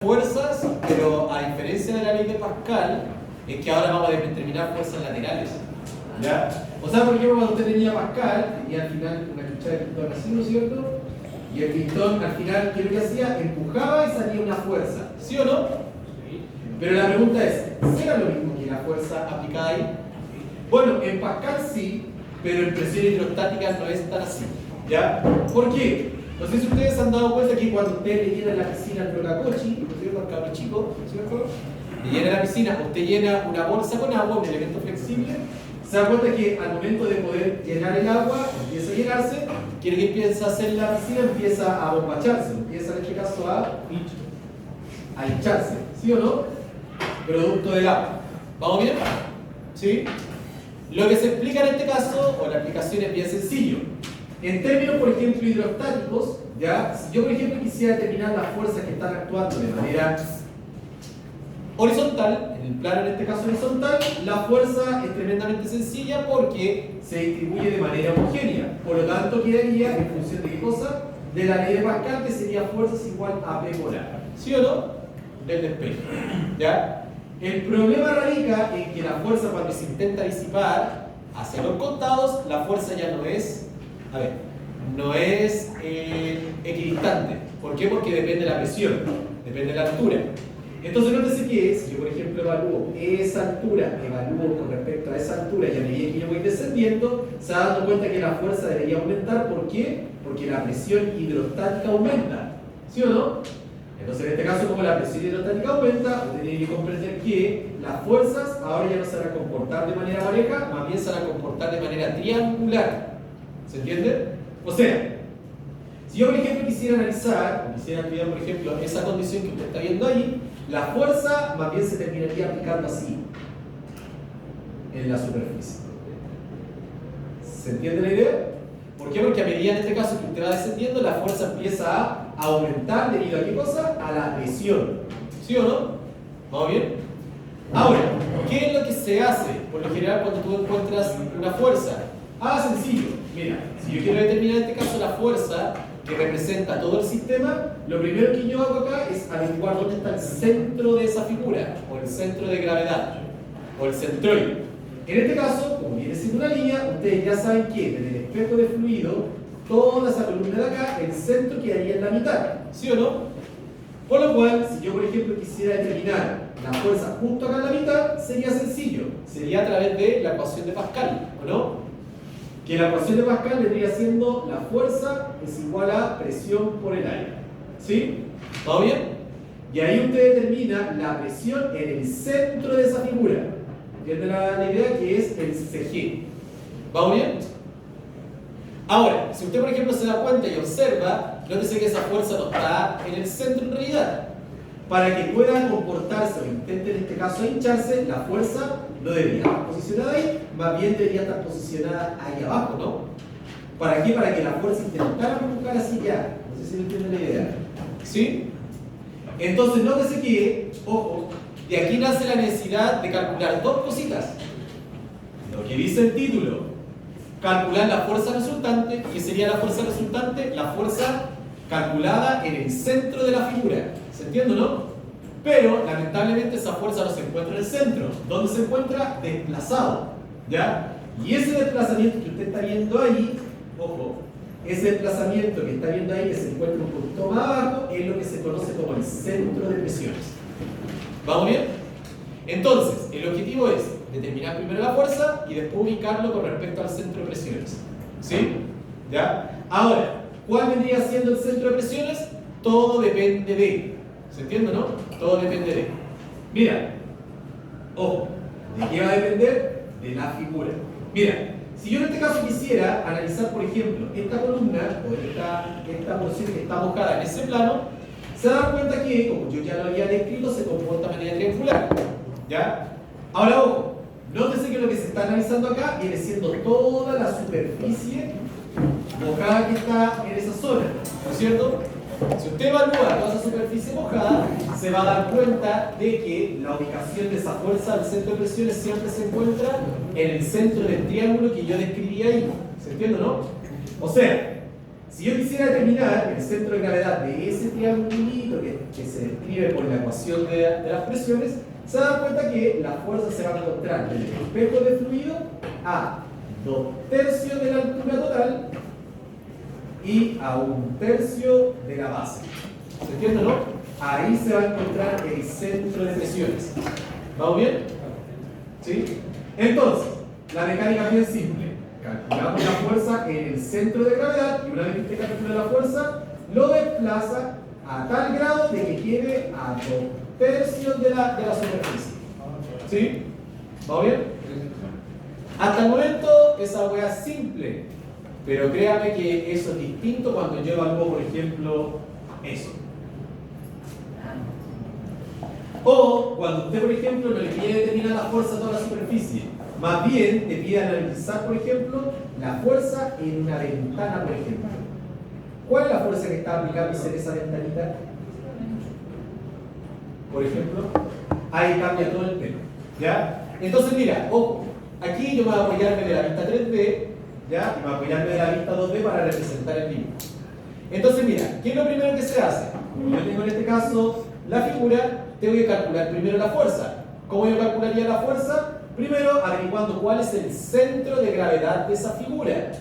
fuerzas, pero a diferencia de la ley de Pascal, es que ahora vamos a determinar fuerzas laterales. ¿Ya? O sea, por ejemplo, cuando usted tenía Pascal, tenía al final una cuchara de pistón así, ¿no es cierto? Y el pistón al final, ¿qué es lo que hacía? Empujaba y salía una fuerza. ¿Sí o no? Sí. Pero la pregunta es, ¿será lo mismo que la fuerza aplicada ahí? Bueno, en Pascal sí, pero en presión hidrostática no es tan así. ¿Ya? ¿Por qué? No sé si ustedes se han dado cuenta que cuando ustedes le llenan la piscina al Rocacochi, ¿no es cierto? Al cabro chico, ¿no es cierto? Le llena la piscina, usted llena una bolsa con agua, un elemento flexible, se da cuenta que al momento de poder llenar el agua, empieza a llenarse, quiere que empieza a hacer la piscina, empieza a bombacharse, empieza en este caso a hincharse, ¿sí o no? Producto del agua. ¿Vamos bien? ¿Sí? Lo que se explica en este caso, o la aplicación es bien sencillo. En términos, por ejemplo, hidrostáticos, ¿ya? Si yo, por ejemplo, quisiera determinar las fuerzas que están actuando de manera horizontal, en el plano en este caso horizontal, la fuerza es tremendamente sencilla porque se distribuye de manera homogénea. Por lo tanto, quedaría en función de qué cosa? De la ley de Pascal, que sería fuerzas igual a P por A. ¿Sí o no? Del despeje. ¿Ya? El problema radica en que la fuerza, cuando se intenta disipar hacia los costados, la fuerza ya no es, no es equidistante. ¿Por qué? Porque depende de la presión, depende de la altura. Entonces, nótese que si yo, por ejemplo, evalúo esa altura, evalúo con respecto a esa altura y a medida que yo voy descendiendo, se va dando cuenta que la fuerza debería aumentar. ¿Por qué? Porque la presión hidrostática aumenta. ¿Sí o no? Entonces, en este caso, como la presión hidrostática aumenta, usted tiene que comprender que las fuerzas ahora ya no se van a comportar de manera pareja, más bien se van a comportar de manera triangular. ¿Se entiende? O sea, si yo, por ejemplo, quisiera analizar, o quisiera estudiar, por ejemplo, esa condición que usted está viendo ahí, la fuerza más bien se terminaría aplicando así, en la superficie. ¿Se entiende la idea? ¿Por qué? Porque a medida, en este caso, que usted va descendiendo, la fuerza empieza a aumentar debido a qué cosa? A la presión. ¿Sí o no? ¿Vamos bien? Ahora, ¿qué es lo que se hace por lo general cuando tú encuentras una fuerza? Sencillo. Mira, si yo quiero determinar en este caso la fuerza que representa todo el sistema, lo primero que yo hago acá es averiguar dónde está el centro de esa figura, o el centro de gravedad, o el centroide. En este caso, como viene siendo una línea, ustedes ya saben que desde el espejo de fluido, toda esa columna de acá, el centro quedaría en la mitad, ¿sí o no? Por lo cual, si yo, por ejemplo, quisiera determinar la fuerza justo acá en la mitad, sería sencillo, sería a través de la ecuación de Pascal, ¿o no? Que la ecuación de Pascal vendría siendo la fuerza es igual a presión por el aire. ¿Sí? ¿Todo bien? Y ahí usted determina la presión en el centro de esa figura. ¿Entiende la idea? Que es el CG. ¿Vamos bien? Ahora, si usted, por ejemplo, se da cuenta y observa, nótese que esa fuerza no está en el centro en realidad. Para que pueda comportarse o intente en este caso hincharse, la fuerza no debería estar posicionada ahí, más bien debería estar posicionada ahí abajo, ¿no? ¿Para qué? Para que la fuerza intentara empujar así ya. No sé si me entienden la idea. ¿Sí? Entonces, nótese que, ojo, de aquí nace la necesidad de calcular dos cositas. Lo que dice el título, calcular la fuerza resultante. ¿Qué sería la fuerza resultante? La fuerza calculada en el centro de la figura. ¿Se entiende, no? Pero, lamentablemente, esa fuerza no se encuentra en el centro. ¿Dónde se encuentra? Desplazado. ¿Ya? Y ese desplazamiento que usted está viendo ahí, ojo, ese desplazamiento que está viendo ahí, que se encuentra un poquito más abajo, es lo que se conoce como el centro de presiones. ¿Vamos bien? Entonces, el objetivo es determinar primero la fuerza y después ubicarlo con respecto al centro de presiones. ¿Sí? ¿Ya? Ahora, ¿cuál vendría siendo el centro de presiones? Todo depende de. ¿Se entiende, no? Todo depende de. Mira, ojo, ¿de qué va a depender? De la figura. Mira, si yo en este caso quisiera analizar, por ejemplo, esta columna o esta porción que está mojada en ese plano, se da cuenta que, como yo ya lo había descrito, se comporta de manera triangular. ¿Ya? Ahora, ojo, nótese que lo que se está analizando acá viene siendo toda la superficie mojada que está en esa zona, ¿no es cierto? Si usted evalúa toda esa superficie mojada, se va a dar cuenta de que la ubicación de esa fuerza del centro de presiones siempre se encuentra en el centro del triángulo que yo describí ahí. ¿Se entiende o no? O sea, Si yo quisiera determinar el centro de gravedad de ese triangulito que se describe por la ecuación de las presiones, se dan cuenta que la fuerza se va a encontrar del espejo de fluido a 2/3 de la altura total y a 1/3 de la base. ¿Se entiende, no? Ahí se va a encontrar el centro de presiones. ¿Vamos bien? ¿Sí? Entonces, la mecánica es bien simple. Calculamos la fuerza en el centro de gravedad y una vez que usted calcula la fuerza, lo desplaza a tal grado de que quede a 2/3 de la superficie. ¿Sí? ¿Vamos bien? Hasta el momento esa hueá es simple, pero créame que eso es distinto cuando yo evalúo, por ejemplo, eso. O cuando usted, por ejemplo, no le quiere determinar la fuerza a toda la superficie, más bien te pide analizar, por ejemplo, la fuerza en una ventana, por ejemplo. ¿Cuál es la fuerza que está aplicándose en esa ventanita? Por ejemplo, ahí cambia todo el tema. ¿Ya? Entonces, mira, ojo, aquí yo me voy a apoyarme de la vista 3D, ¿ya? Y me voy a apoyarme de la vista 2D para representar el libro. Entonces, mira, ¿qué es lo primero que se hace? Como yo tengo en este caso la figura, tengo que calcular primero la fuerza. ¿Cómo yo calcularía la fuerza? Primero, averiguando cuál es el centro de gravedad de esa figura.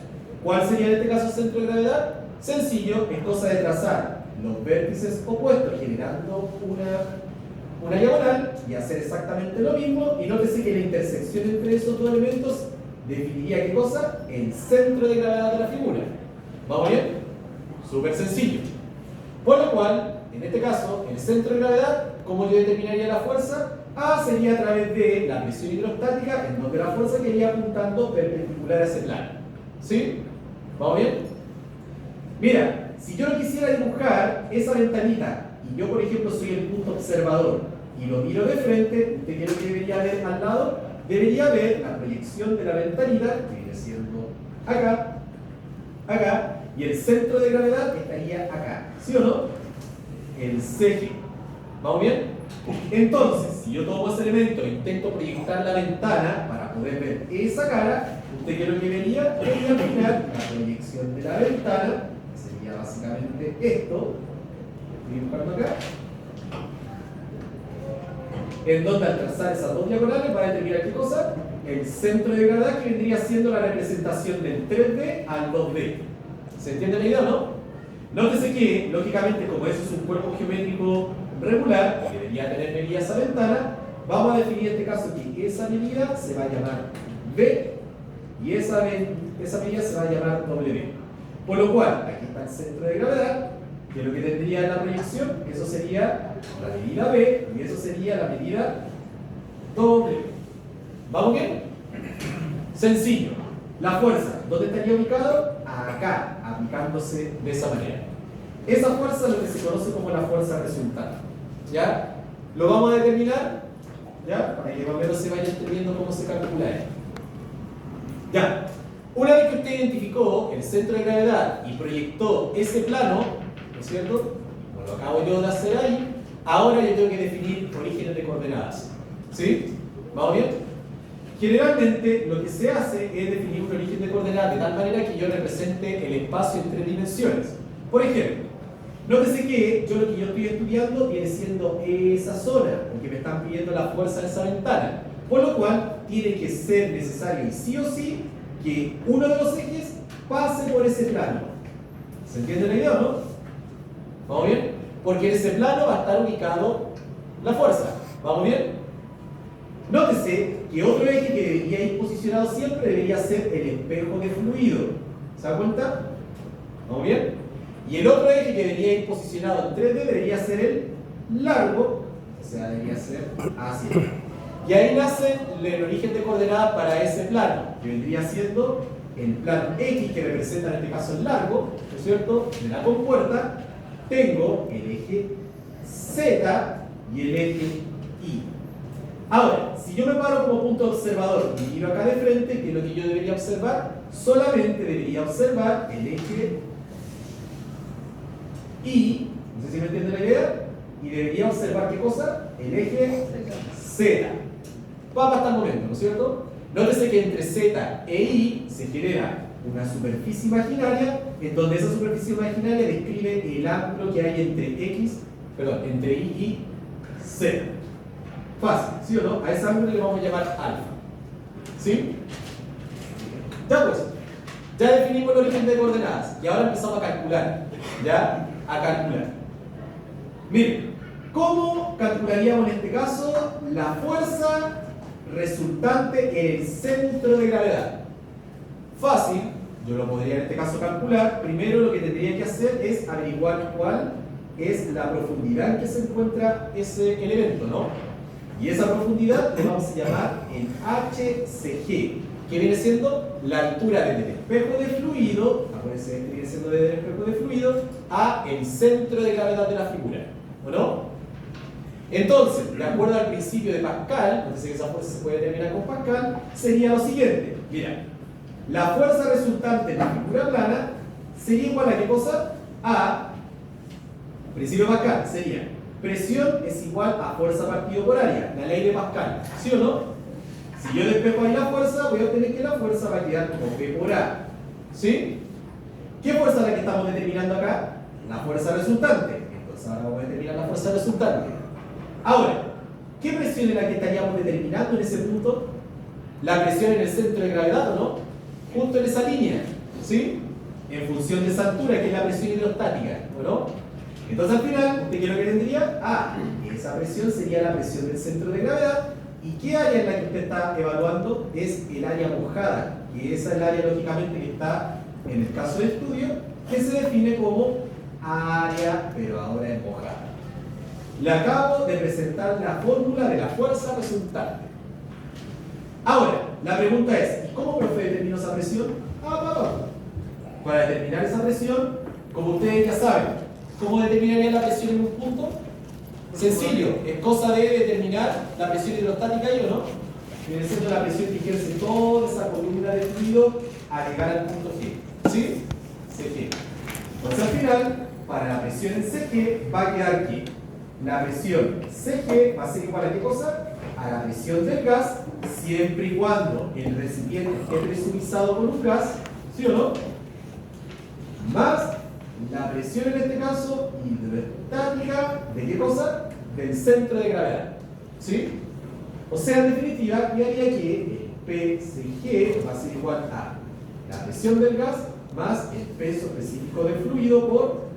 ¿Cuál sería en este caso el centro de gravedad? Sencillo, es cosa de trazar los vértices opuestos generando una diagonal y hacer exactamente lo mismo. Y nótese que la intersección entre esos dos elementos definiría ¿qué cosa? El centro de gravedad de la figura. ¿Vamos bien? Súper sencillo. Por lo cual, en este caso, el centro de gravedad, ¿cómo yo determinaría la fuerza? Sería a través de la presión hidrostática, en donde la fuerza quedaría apuntando perpendicular a ese plano. ¿Sí? ¿Vamos bien? Mira, si yo no quisiera dibujar esa ventanita, y yo, por ejemplo, soy el punto observador, y lo miro de frente, ¿usted qué es lo que debería ver al lado? Debería ver la proyección de la ventanita, que viene siendo acá, acá, y el centro de gravedad estaría acá. ¿Sí o no? El CG. ¿Vamos bien? Entonces, si yo tomo ese elemento e intento proyectar la ventana para poder ver esa cara, usted qué es lo que vería? Debería mirar la proyección de la ventana, que sería básicamente esto, estoy dibujando acá, en donde al trazar esas dos diagonales va a determinar qué cosa? El centro de gravedad, que vendría siendo la representación del 3D al 2D. ¿Se entiende la idea o no? Nótese que, lógicamente, como eso es un cuerpo geométrico regular, que debería tener medida esa ventana, vamos a definir en este caso que esa medida se va a llamar B y esa medida se va a llamar W. Por lo cual, aquí está el centro de gravedad, que lo que tendría en la proyección, eso sería la medida B y eso sería la medida W. ¿Vamos bien? Sencillo. La fuerza, ¿dónde estaría ubicado? Acá, aplicándose de esa manera. Esa fuerza es lo que se conoce como la fuerza resultante. ¿Ya? Lo vamos a determinar, ¿ya? Para que más o menos se vaya entendiendo cómo se calcula esto. Ya. Una vez que usted identificó el centro de gravedad y proyectó ese plano, ¿no es cierto? Como lo acabo yo de hacer ahí, ahora yo tengo que definir orígenes de coordenadas. ¿Sí? ¿Vamos bien? Generalmente lo que se hace es definir un origen de coordenadas de tal manera que yo represente el espacio en 3 dimensiones. Por ejemplo, nótese que lo que yo estoy estudiando viene siendo esa zona, porque me están pidiendo la fuerza de esa ventana. Por lo cual, tiene que ser necesario, y sí o sí, que uno de los ejes pase por ese plano. ¿Se entiende la idea o no? ¿Vamos bien? Porque en ese plano va a estar ubicado la fuerza. ¿Vamos bien? Nótese que otro eje que debería ir posicionado siempre debería ser el espejo de fluido. ¿Se da cuenta? ¿Vamos bien? Y el otro eje que debería ir posicionado en 3D debería ser el largo, o sea, debería ser hacia acá. Y ahí nace el origen de coordenadas para ese plano, que vendría siendo el plano X, que representa en este caso el largo, ¿no es cierto?, de la compuerta. Tengo el eje Z y el eje Y. Ahora, si yo me paro como punto observador y miro acá de frente, ¿qué es lo que yo debería observar? Solamente debería observar el eje Y, no sé si me entiende la idea, y debería observar ¿qué cosa? El eje Z. Va hasta el momento, ¿no es cierto? Nótese que entre Z e I se genera una superficie imaginaria, en donde esa superficie imaginaria describe el ángulo que hay entre I y Z. Fácil, ¿sí o no? A ese ángulo le vamos a llamar alfa. ¿Sí? Ya pues, ya definimos el origen de coordenadas y ahora empezamos a calcular. ¿Ya? A calcular. Miren, ¿cómo calcularíamos en este caso la fuerza resultante en el centro de gravedad? Fácil, yo lo podría en este caso calcular. Primero lo que tendría que hacer es averiguar cuál es la profundidad en que se encuentra ese elemento, ¿no? Y esa profundidad le vamos a llamar el HCG, que viene siendo la altura desde el espejo de fluido, acuérdense que viene siendo desde el espejo de fluido, a el centro de gravedad de la figura, ¿o no? Entonces, de acuerdo al principio de Pascal, entonces que esa fuerza se puede determinar con Pascal, sería lo siguiente. Mira, la fuerza resultante en la figura plana sería igual a ¿qué cosa? A, principio de Pascal, sería presión es igual a fuerza partido por área, la ley de Pascal, ¿sí o no? Si yo despejo ahí la fuerza, voy a obtener que la fuerza va a quedar como P por A, ¿sí? ¿Qué fuerza es la que estamos determinando acá? La fuerza resultante. Entonces ahora vamos a determinar la fuerza resultante. Ahora, ¿qué presión es la que estaríamos determinando en ese punto? La presión en el centro de gravedad, ¿o no? Justo en esa línea, ¿sí? En función de esa altura, que es la presión hidrostática, ¿o no? Entonces al final, ¿usted qué es lo que tendría? Ah, esa presión sería la presión del centro de gravedad. ¿Y qué área en la que usted está evaluando? Es el área mojada, que esa es el área lógicamente que está en el caso de estudio, que se define como área, pero ahora es mojada. Le acabo de presentar la fórmula de la fuerza resultante. Ahora, la pregunta es, ¿cómo profe determino esa presión? Para determinar esa presión, como ustedes ya saben, ¿cómo determinaría la presión en un punto? Sencillo, es cosa de determinar la presión hidrostática ahí o no. Viene siendo la presión que ejerce toda esa columna de fluido al llegar al punto G. ¿Sí? CG. Entonces al final, para la presión en CG va a quedar que la presión CG va a ser igual a ¿qué cosa? A la presión del gas, siempre y cuando el recipiente esté presurizado con un gas, ¿sí o no? Más la presión en este caso hidrostática, ¿de qué cosa? Del centro de gravedad, ¿sí? O sea, en definitiva, ¿qué haría que el PCG va a ser igual a la presión del gas más el peso específico del fluido por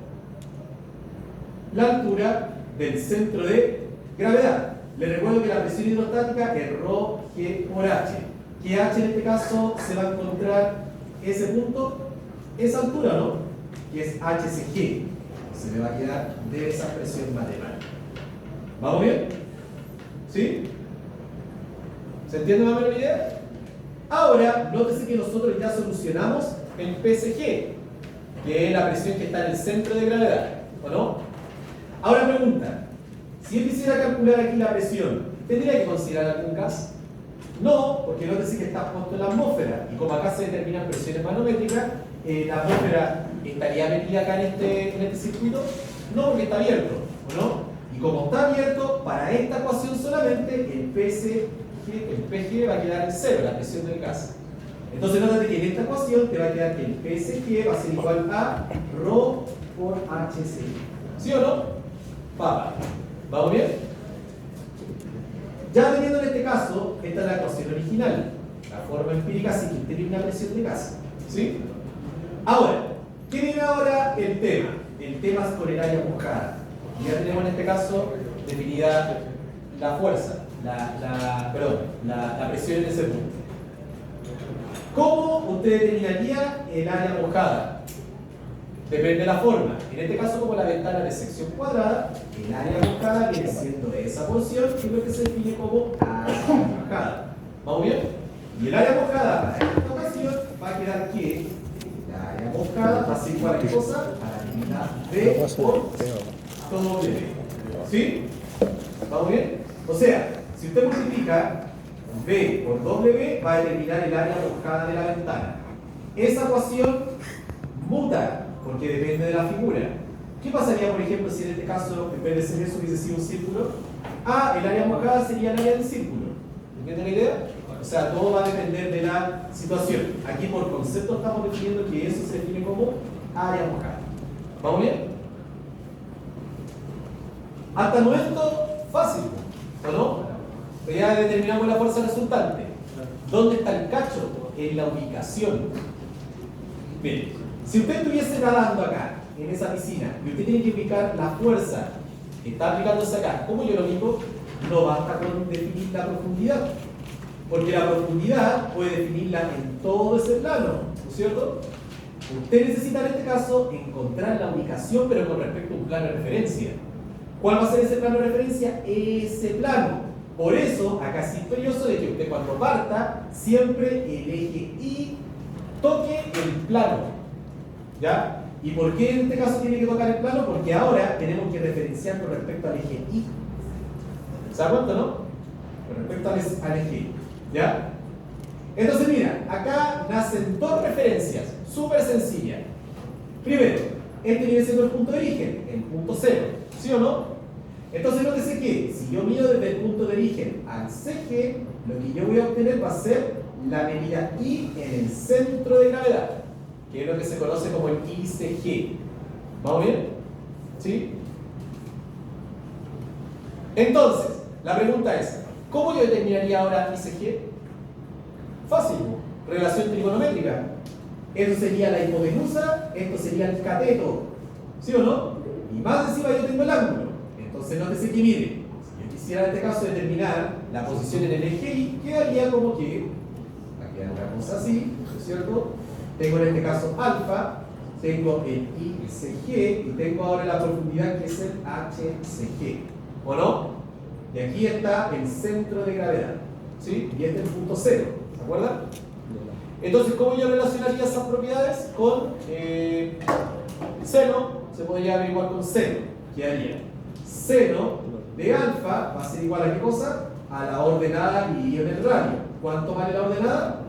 la altura del centro de gravedad? Les recuerdo que la presión hidrostática es ρg por h. Que h en este caso se va a encontrar ese punto, esa altura, ¿no? Que es HCG. Se me va a quedar de esa presión matemática. ¿Vamos bien? ¿Sí? ¿Se entiende más o menos la idea? Ahora, nótese que nosotros ya solucionamos el PSG, que es la presión que está en el centro de gravedad, ¿o no? Ahora pregunta, si yo quisiera calcular aquí la presión, ¿tendría que considerar algún gas? No, porque nótese que está puesto en la atmósfera, y como acá se determinan presiones manométricas, la atmósfera estaría metida acá en este circuito. No, porque está abierto, ¿o no? Y como está abierto, para esta ecuación solamente el PG va a quedar en cero, la presión del gas. Entonces nótate que en esta ecuación te va a quedar que el PSG va a ser igual a ρ por HC. ¿Sí o no? ¿Vamos bien? Ya teniendo en este caso, esta es la ecuación original, la forma empírica sin que usted tiene una presión de gas, ¿sí? Ahora, ¿qué viene ahora el tema? El tema es con el área mojada. Ya tenemos en este caso definida la fuerza, la presión en ese punto. ¿Cómo usted determinaría el área mojada? Depende de la forma. En este caso, como la ventana de sección cuadrada, el área mojada viene siendo esa porción que es lo que se define como área mojada. ¿Vamos bien? Y el área mojada para esta ocasión va a quedar que la área mojada va a ser igual a qué cosa? A la unidad V por W. ¿Sí? ¿Vamos bien? O sea, si usted multiplica V por W, va a determinar el área mojada de la ventana. Esa ecuación muta, porque depende de la figura. ¿Qué pasaría, por ejemplo, si en este caso, en vez de ser eso, hubiese sido un círculo? El área mojada sería el área del círculo. ¿Entienden la idea? O sea, todo va a depender de la situación. Aquí por concepto estamos definiendo que eso se define como área mojada. ¿Vamos bien? Hasta esto fácil, ¿o no? Pero ya determinamos la fuerza resultante. ¿Dónde está el cacho? En la ubicación. Miren, si usted estuviese nadando acá, en esa piscina, y usted tiene que ubicar la fuerza que está aplicándose acá, ¿cómo yo lo ubico? No basta con definir la profundidad, porque la profundidad puede definirla en todo ese plano, ¿no es cierto? Usted necesita en este caso encontrar la ubicación, pero con respecto a un plano de referencia. ¿Cuál va a ser ese plano de referencia? Ese plano. Por eso, acá es imperioso de que usted cuando parta, siempre el eje Y toque el plano. ¿Ya? ¿Y por qué en este caso tiene que tocar el plano? Porque ahora tenemos que referenciar con respecto al eje Y. ¿Se da cuenta, no? Con respecto al eje Y. ¿Ya? Entonces, mira, acá nacen dos referencias, súper sencillas. Primero, este viene siendo el punto de origen, el punto cero. ¿Sí o no? Entonces, nótese que si yo mido desde el punto de origen al CG, lo que yo voy a obtener va a ser la medida I en el centro de gravedad, que es lo que se conoce como el ICG. ¿Vamos bien? ¿Sí? Entonces, la pregunta es, ¿cómo yo determinaría ahora ICG? Fácil, relación trigonométrica. Eso sería la hipotenusa, esto sería el cateto. ¿Sí o no? Y más encima yo tengo el ángulo. Entonces nótese que mire, si yo quisiera en este caso determinar la posición en el eje Y, quedaría como que, aquí hay una cosa así, ¿no es cierto? Tengo en este caso alfa, tengo el ICG y tengo ahora la profundidad que es el HCG. ¿O no? Y aquí está el centro de gravedad, ¿sí? Y este es el punto cero, ¿se acuerdan? Entonces, ¿cómo yo relacionaría esas propiedades? Con seno, se podría averiguar con seno, quedaría seno de alfa va a ser igual a qué cosa? A la ordenada dividido en el radio. ¿Cuánto vale la ordenada?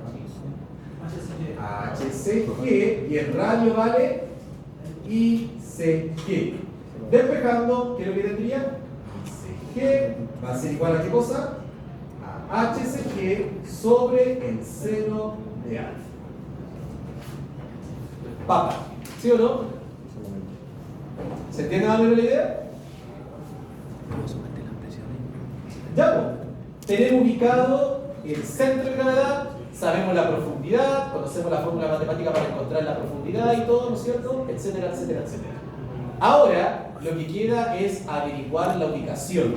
HCG, y el radio vale ICG. Despejando, ¿qué es lo que tendría? ICG va a ser igual a qué cosa? A HCG sobre el seno de alfa. Papa, ¿sí o no? ¿Se entiende más o menos la idea? Ya, pues, tenemos ubicado el centro de gravedad, sabemos la profundidad, conocemos la fórmula matemática para encontrar la profundidad y todo, ¿no es cierto? Etcétera, etcétera, etcétera. Ahora, lo que queda es averiguar la ubicación.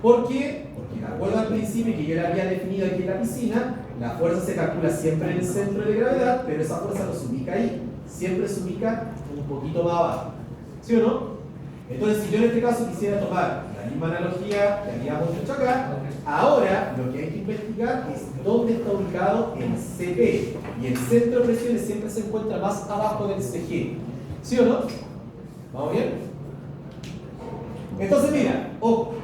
¿Por qué? Porque de acuerdo al principio que yo le había definido aquí en la piscina, la fuerza se calcula siempre en el centro de gravedad, pero esa fuerza no se ubica ahí, siempre se ubica un poquito más abajo. ¿Sí o no? Entonces, si yo en este caso quisiera tomar la misma analogía que habíamos hecho acá, ahora lo que hay que investigar es dónde está ubicado el CP. Y el centro de presiones siempre se encuentra más abajo del CG. ¿Sí o no? ¿Vamos bien? Entonces, mira, ojo,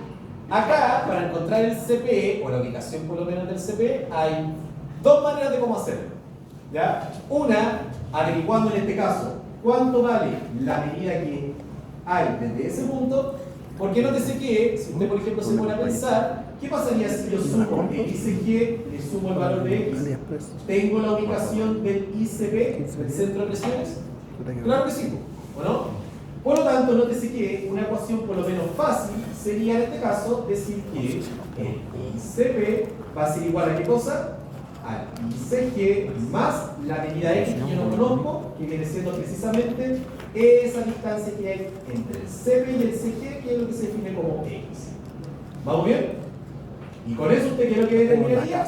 acá para encontrar el CP, o la ubicación por lo menos del CP, hay dos maneras de cómo hacerlo. ¿Ya? Una, averiguando en este caso cuánto vale la medida que hay desde ese punto, porque nótese que, si usted por ejemplo se pone a pensar, ¿qué pasaría si yo sumo el ICG, le sumo el valor de X? ¿Tengo la ubicación del ICP, del centro de presiones? Claro que sí, ¿o no? Por lo tanto, nótese que una ecuación por lo menos fácil sería en este caso decir que el ICP va a ser igual a ¿qué cosa? Al ICG más la medida X que yo no conozco, que viene siendo precisamente esa distancia que hay entre el CP y el CG, que es lo que se define como X. ¿Vamos bien? Y con eso usted, ¿qué es lo que determinaría?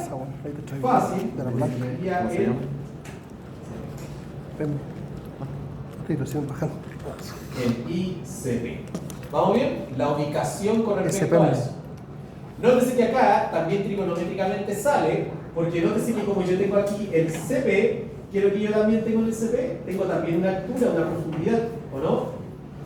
Fácil, determinaría el ICP. ¿Vamos bien? La ubicación con respecto a eso. Nótese que acá también trigonométricamente sale, porque nótese que como yo tengo aquí el CP, ¿qué es lo que yo también tengo en el CP? Tengo también una altura, una profundidad, ¿o no?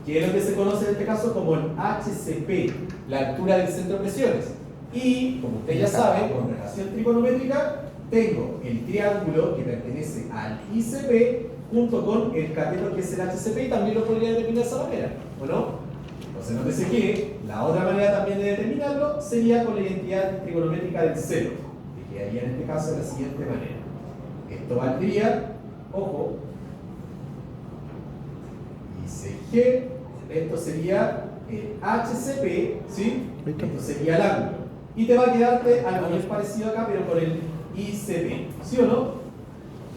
Que es lo que se conoce en este caso como el HCP, la altura del centro de presiones. Y, como usted ya sabe, con relación trigonométrica, tengo el triángulo que pertenece al ICP junto con el cateto que es el HCP, y también lo podría determinar de esa manera, ¿o no? Entonces, nótese que la otra manera también de determinarlo sería con la identidad trigonométrica del seno. quedaría en este caso de la siguiente manera. Esto valdría, ojo, ICG, esto sería el HCP, ¿sí? Esto sería el ángulo. Y te va a quedarte algo bien parecido acá, pero con el ICP, ¿sí o no?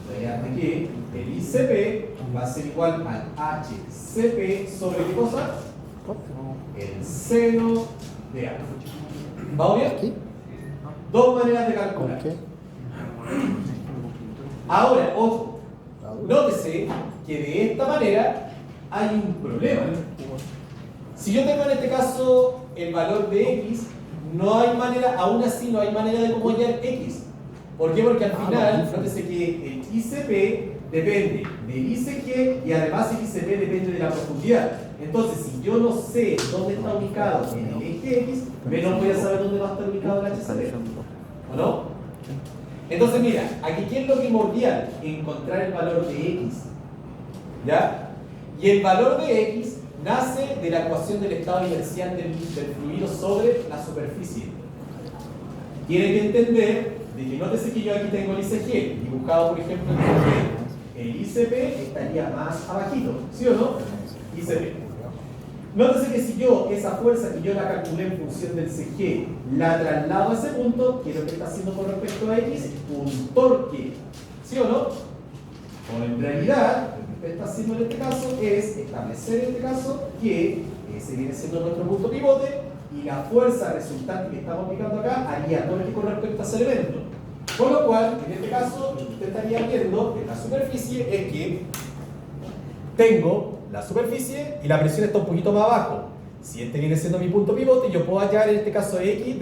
Te va a quedarte que el ICP va a ser igual al HCP sobre ¿qué cosa? El seno de alfa. ¿Vamos bien? Dos maneras de calcular. Ahora, ojo, nótese que de esta manera hay un problema. Si yo tengo en este caso el valor de X, no hay manera, aún así no hay manera de cómo hallar X. ¿Por qué? Porque al final, nótese que el ICP depende del ICG y además el ICP depende de la profundidad. Entonces, si yo no sé dónde está ubicado en el eje X, menos voy a saber dónde va a estar ubicado el HCP. ¿O no? Entonces, mira, aquí ¿qué es lo primordial? Encontrar el valor de X. ¿Ya? Y el valor de X nace de la ecuación del estado inercial del fluido sobre la superficie. Tiene que entender de que nótese que yo aquí tengo el ICG, dibujado por ejemplo en el ICP estaría más abajito, ¿sí o no? ICP. Nótese que si yo esa fuerza que yo la calculé en función del CG la traslado a ese punto, ¿qué es lo que está haciendo con respecto a X? Un torque, ¿sí o no? O en realidad, lo que está haciendo en este caso es establecer en este caso que ese viene siendo nuestro punto pivote y la fuerza resultante que estamos aplicando acá haría torque con respecto a ese elemento. Con lo cual, en este caso, lo que usted estaría viendo en la superficie es que tengo la superficie y la presión está un poquito más abajo. Si este viene siendo mi punto pivote, yo puedo hallar en este caso X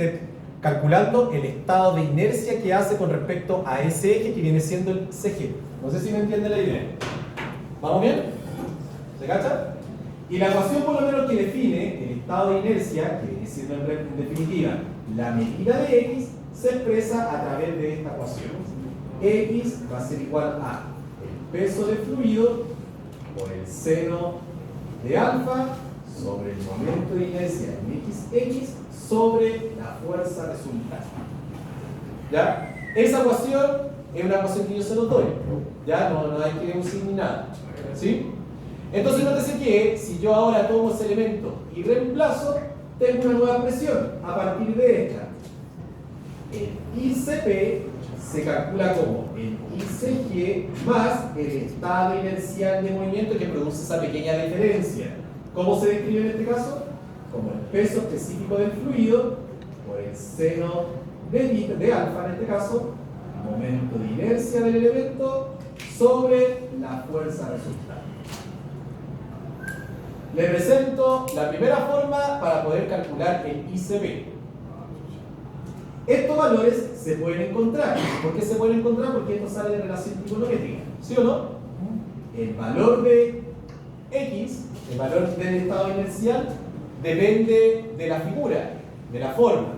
calculando el estado de inercia que hace con respecto a ese eje que viene siendo el CG. No sé si me entiende la idea. ¿Vamos bien? ¿Se cacha? Y la ecuación por lo menos que define el estado de inercia, que viene siendo en definitiva la medida de X, se expresa a través de esta ecuación. X va a ser igual a el peso del fluido por el seno de alfa sobre el momento de inercia en XX sobre la fuerza resultante. ¿Ya? Esa ecuación es una ecuación que yo se los doy. ¿Ya? No hay que usar ni nada. ¿Sí? Entonces nótese que si yo ahora tomo ese elemento y reemplazo, tengo una nueva presión a partir de esta. El ICP se calcula como el ICG más el estado inercial de movimiento que produce esa pequeña diferencia. ¿Cómo se describe en este caso? Como el peso específico del fluido por el seno de alfa, en este caso, momento de inercia del elemento sobre la fuerza resultante. Le presento la primera forma para poder calcular el ICP. Estos valores se pueden encontrar. ¿Por qué se pueden encontrar? Porque esto sale de relación trigonométrica. ¿Sí o no? El valor de X, el valor del estado inercial, depende de la figura, de la forma.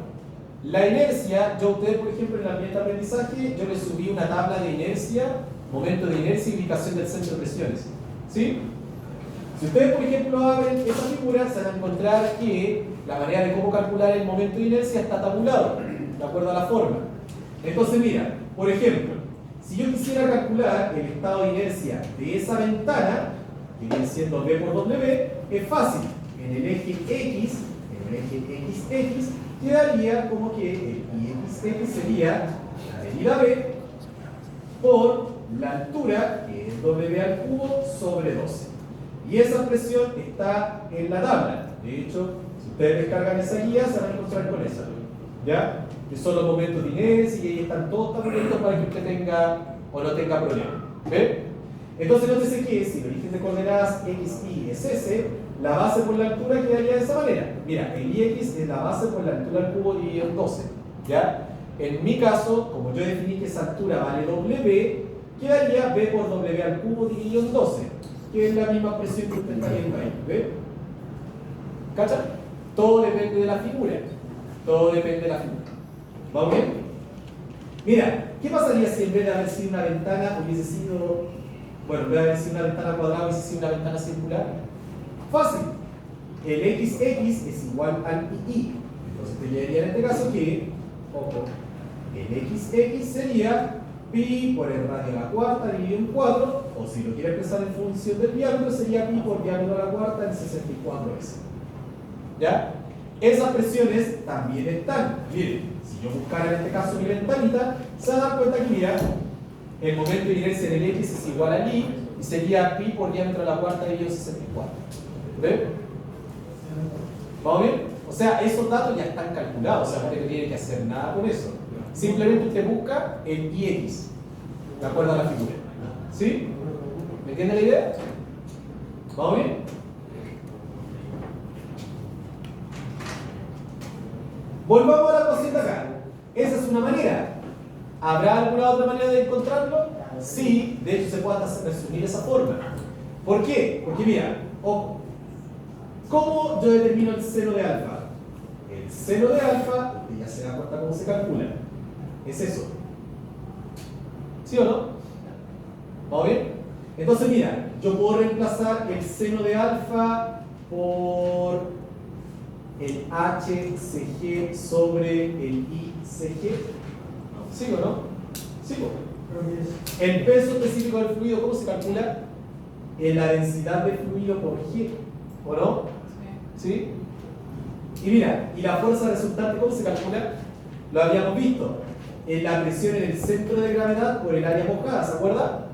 La inercia, yo a ustedes, por ejemplo, en el ambiente de aprendizaje, yo les subí una tabla de inercia, momento de inercia y ubicación del centro de presiones. ¿Sí? Si ustedes, por ejemplo, abren esa figura, se van a encontrar que la manera de cómo calcular el momento de inercia está tabulado, de acuerdo a la forma. Entonces, mira, por ejemplo, si yo quisiera calcular el estado de inercia de esa ventana, que viene siendo V por W, es fácil. En el eje X, quedaría como que el IXX sería la medida V por la altura, que es W al cubo, sobre 12. Y esa expresión está en la tabla. De hecho, si ustedes descargan esa guía, se van a encontrar con esa. ¿Ya? Que son los momentos de inercia y ahí están todos tabulitos para que usted tenga o no tenga problema. ¿Ve? Entonces, nótese que si el origen de coordenadas X, Y es S, la base por la altura quedaría de esa manera. Mira, el IX es la base por la altura al cubo dividido en 12. ¿Ya? En mi caso, como yo definí que esa altura vale W, quedaría V por W al cubo dividido en 12, que es la misma expresión que usted está viendo ahí. ¿Ve? ¿Cacha? Todo depende de la figura. Todo depende de la figura. ¿Vamos bien? Mira, ¿qué pasaría si en vez de haber sido una ventana hubiese sido, bueno, en vez de haber sido una ventana cuadrada hubiese sido una ventana circular? Fácil. El XX es igual al II. Entonces te quedaría en este caso que, ojo, el XX sería pi por el radio a la cuarta dividido en 4, o si lo quiere expresar en función del diámetro, sería pi por diámetro a la cuarta en 64 veces. ¿Ya? Esas presiones también están. Miren, si yo buscara en este caso mi ventanita, se van a dar cuenta que, mira, el momento de inercia en el X es igual a I, y sería pi por diámetro a la cuarta dividido en 64. ¿Ven? ¿Vamos bien? O sea, esos datos ya están calculados, o sea, usted no tiene que hacer nada con eso. Simplemente usted busca el IX, de acuerdo a la figura. ¿Sí? ¿Me entiende la idea? ¿Vamos bien? Volvamos a la ecuación de acá. Esa es una manera. ¿Habrá alguna otra manera de encontrarlo? Sí, de hecho se puede hasta resumir esa forma. ¿Por qué? Porque mira, ojo, ¿cómo yo determino el seno de alfa? El seno de alfa, usted ya se da cuenta cómo se calcula. Es eso. ¿Sí o no? ¿Vamos bien? Entonces mira, yo puedo reemplazar el seno de alfa por el HCG sobre el ICG. ¿Sí o no? ¿Sí o no? El peso específico del fluido, ¿cómo se calcula? En la densidad de fluido por G. ¿O no? ¿Sí? Y mira, ¿y la fuerza resultante cómo se calcula? Lo habíamos visto. En la presión en el centro de gravedad por el área mojada, ¿se acuerda?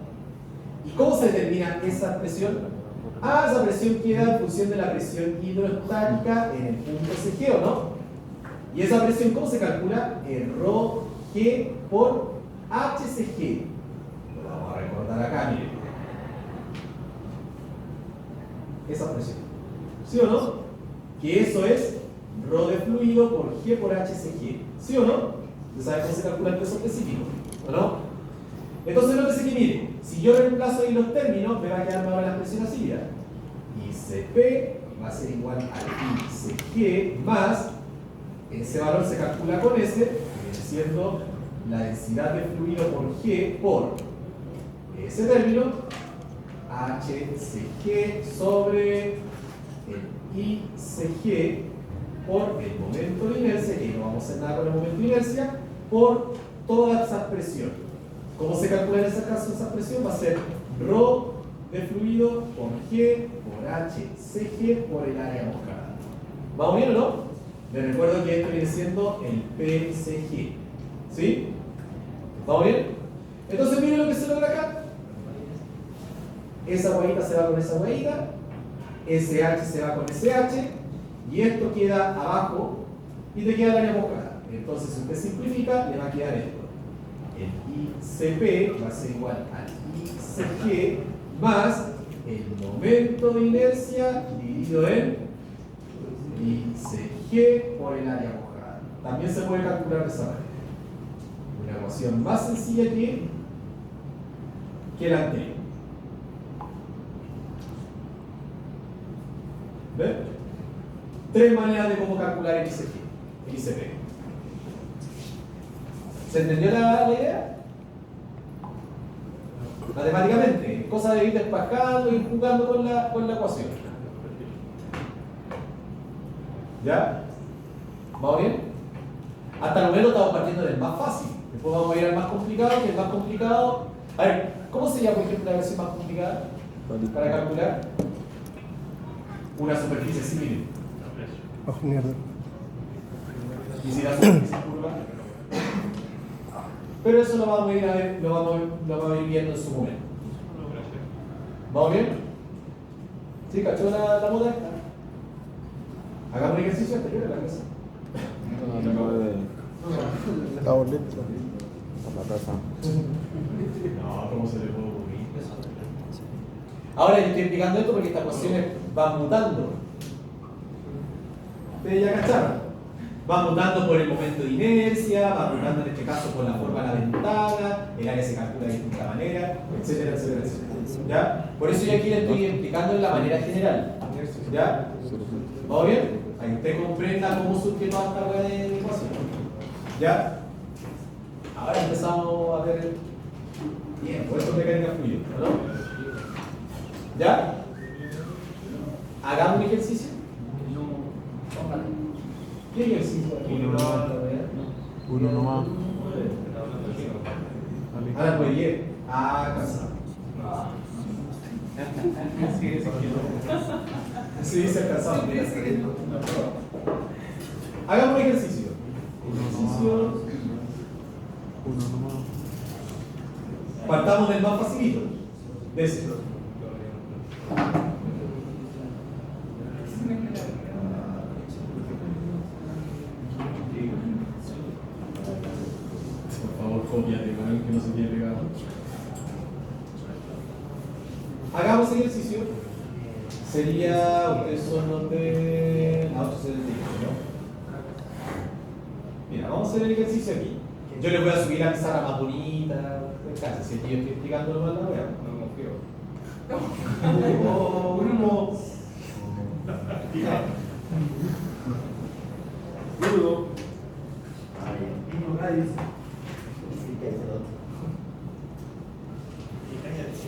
¿Y cómo se determina esa presión? Ah, esa presión queda en función de la presión hidrostática en el punto CG, ¿o no? ¿Y esa presión cómo se calcula? El ρ G por HCG. Lo vamos a recordar acá, miren. Esa presión. ¿Sí o no? Que eso es ρ de fluido por G por HCG. ¿Sí o no? ¿Usted sabe cómo se calcula el peso específico? ¿O no? Entonces, nótese que mire, si yo reemplazo ahí los términos, me va a quedar ahora la expresión así, mira. ICP va a ser igual a ICG más, ese valor se calcula con S, viene siendo la densidad de fluido por G por ese término, HCG sobre el ICG por el momento de inercia, que no vamos a hacer nada con el momento de inercia, por toda esa presión. ¿Cómo se calcula en ese caso esa presión? Va a ser ρ de fluido por G por HCG por el área mojada. ¿Vamos bien o no? Les recuerdo que esto viene siendo el PCG. ¿Sí? ¿Vamos bien? Entonces miren lo que se logra acá. Esa huevita se va con esa huevita, SH se va con SH, y esto queda abajo y te queda el área mojada. Entonces, si usted simplifica, le va a quedar esto. El ICP va a ser igual al ICG más el momento de inercia dividido en ICG por el área mojada. También se puede calcular de esa manera. Una ecuación más sencilla que la anterior. ¿Ven? Tres maneras de cómo calcular el ICG, el ICP. ¿Se entendió la idea? Matemáticamente, cosa de ir despajando y jugando con la ecuación. ¿Ya? ¿Vamos bien? Hasta el momento estamos partiendo del más fácil. Después vamos a ir al más complicado, que el más complicado. A ver, ¿cómo sería, por ejemplo, la versión más complicada para calcular? Una superficie similar. Oh, mierda. Y si la superficie curva. Pero eso lo vamos a ir a ver, lo vamos a ir viendo en su momento. ¿Vamos bien? ¿Sí? ¿Cachó la moda esta? Hagamos un ejercicio anterior a la clase. Estamos listos. No, ¿cómo se le puede ocurrir? Ahora yo estoy explicando esto porque estas ecuaciones van mutando. ¿Ustedes ya cacharon? Va mutando por el momento de inercia, va mutando en este caso por la forma de la ventana, el área se calcula de distinta manera, etcétera, etcétera, etcétera. ¿Ya? Por eso yo aquí le estoy explicando en la manera general. ¿Ya? ¿Vamos bien? Para que usted comprenda cómo surge toda esta rueda de ecuación. ¿Ya? Ahora empezamos a ver bien, por eso mecánica fluida, ¿no? ¿Ya? Hagamos un ejercicio. ¿Qué ejercicio? Uno nomás. ustedes? Alan Poirier. Ah, casado. Sí, dice casado. Hagamos un ejercicio. Partamos del más facilito. De ese. Por favor, cópiate, que no se quede pegado. Hagamos el ejercicio. Sería, ustedes son los de la 875, ¿no? Mira, vamos a hacer el ejercicio aquí. Yo les voy a subir la pizarra más bonita. Casi, si aquí estoy explicándolo mal, la voy a. No confío. Oh, Bruno. Bruno.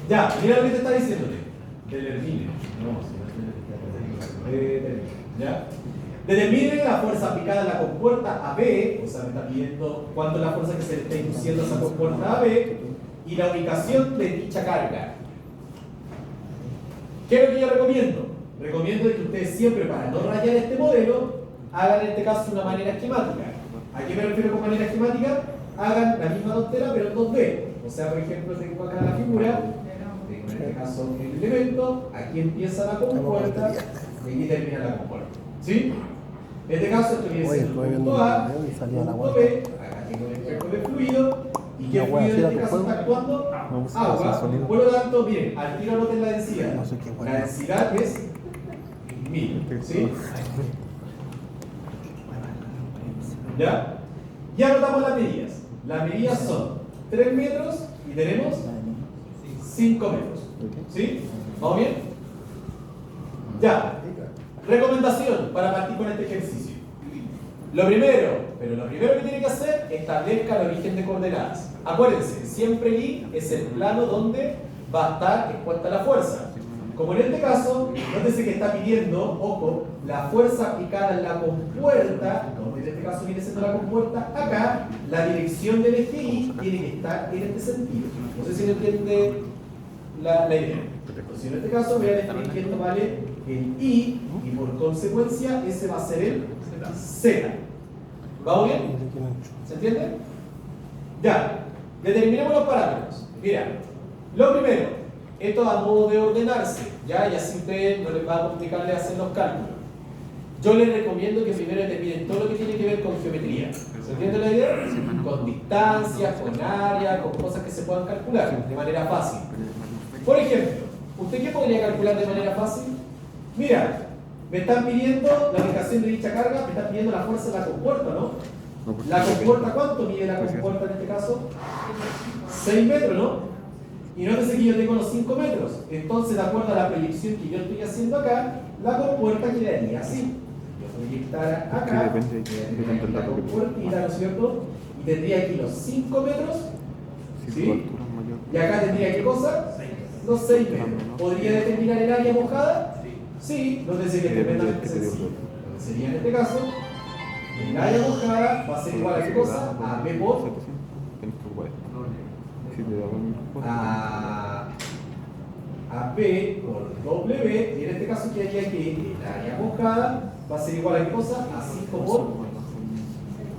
Ya, mira lo que te está diciéndote. Determine. No, si no es ¿ya? Determine la fuerza aplicada en la compuerta AB, o sea, me está pidiendo cuánto es la fuerza que se le está induciendo a esa compuerta AB y la ubicación de dicha carga. ¿Qué es lo que yo recomiendo? Recomiendo que ustedes siempre, para no rayar este modelo, hagan en este caso una manera esquemática. ¿A qué me refiero con manera esquemática? Hagan la misma tontera pero en 2D. O sea, por ejemplo, tengo acá la figura, tengo en este caso el elemento, aquí empieza la compuerta y aquí termina la compuerta. ¿Sí? En este caso esto viene siendo el punto A, punto B, acá tengo el espejo de fluido, y qué fluido en este caso está actuando, agua. Por lo tanto, miren, al tiro noten la densidad. La densidad es 1000, ¿sí? ¿Ya? Y anotamos las medidas. Las medidas son 3 metros y tenemos 5 metros. ¿Sí? ¿Vamos bien? Ya. Recomendación para partir con este ejercicio. Lo primero que tiene que hacer, establezca el origen de coordenadas. Acuérdense, siempre el I es el plano donde va a estar expuesta la fuerza. Como en este caso, nótese que está pidiendo, ojo, la fuerza aplicada en la compuerta, como en este caso viene siendo la compuerta, acá, la dirección del eje I tiene que estar en este sentido. No sé si me entiende la idea. Entonces, en este caso, voy a definir que esto vale el I y por consecuencia ese va a ser el Z. ¿Vamos bien? ¿Se entiende? Ya, determinemos los parámetros. Mira, lo primero, esto a modo de ordenarse, ¿ya? Y así usted no les va a complicarle hacer los cálculos. Yo les recomiendo que primero determinen todo lo que tiene que ver con geometría. ¿Se entiende la idea? Con distancias, con área, con cosas que se puedan calcular de manera fácil. Por ejemplo, ¿usted qué podría calcular de manera fácil? Mira, me están pidiendo la aplicación de dicha carga, me están pidiendo la fuerza de la compuerta, ¿no? La compuerta, ¿cuánto mide la compuerta en este caso? 6 metros, ¿no? Y nótese que yo tengo los 5 metros. Entonces, de acuerdo a la proyección que yo estoy haciendo acá, la compuerta quedaría así. Yo proyectara acá, la compuertita, ¿no es cierto? Y tendría aquí los 5 metros, ¿sí? Y acá tendría, ¿qué cosa? Los 6 metros. ¿Podría determinar el área mojada? Sí, nótese que es tremendamente sencillo. Entonces sería en este caso, el área mojada va a ser igual a qué cosa? A B por a B por W, y en este caso quedaría que el área mojada va a ser igual a qué cosa? A 5 por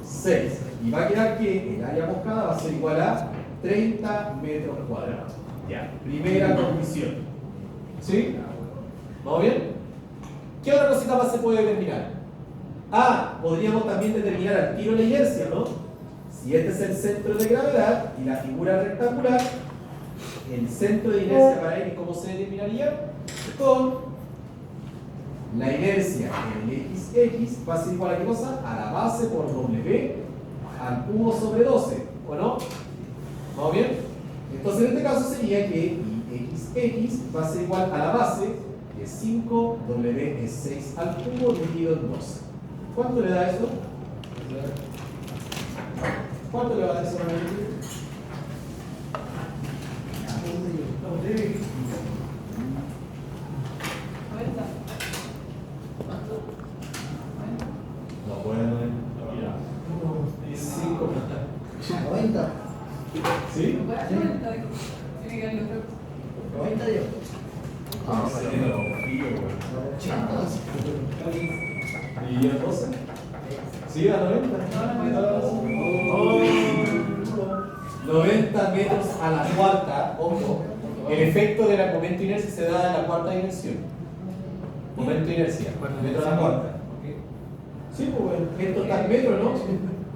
6. Y va a quedar que el área mojada va a ser igual a 30 metros cuadrados. Ya, primera condición. ¿Sí? ¿Vamos bien? ¿Qué otra cosita más se puede determinar? Podríamos también determinar al tiro la inercia, ¿no? Si este es el centro de gravedad y la figura rectangular, el centro de inercia para él, ¿cómo se determinaría? Con la inercia en el XX va a ser igual a qué cosa? A la base por W al cubo sobre 12, ¿o no? ¿Vamos bien? Entonces en este caso sería que XX va a ser igual a la base de 5W es 6 al cubo dividido en 12. ¿Cuánto le da eso? ¿Cuánto le va a dar eso? No, bueno, 5. 90. ¿Sí? 90 digo. Ah, sí, no, frío, güey. 80. ¿Y el 12? Sí, a 90. 90 metros a la cuarta, ojo. El efecto del momento de inercia se da en la cuarta dimensión. Momento de inercia, metro a la cuarta. Sí, pues bueno, esto está en metro, ¿no?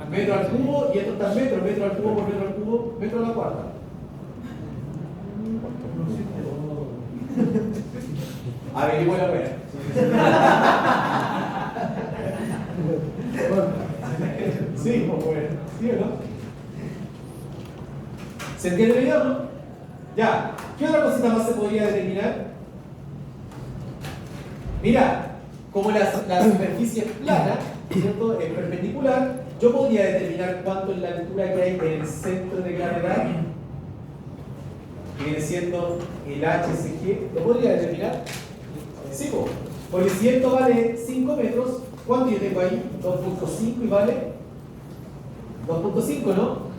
Metro al cubo y esto está en metro, metro al cubo por metro al cubo, metro a la cuarta. Averigüe la wea. Sí, pues bueno, ¿sí o no? ¿Se entiende el video, no? Ya, ¿qué otra cosita más se podría determinar? Mira, como la superficie es plana, ¿cierto? Es perpendicular, yo podría determinar cuánto es la altura que hay en el centro de gravedad, que viene siendo el HCG. ¿Lo podría determinar? Sí, porque si esto vale 5 metros, ¿cuánto yo tengo ahí? 2.5 y vale 2.5, ¿no?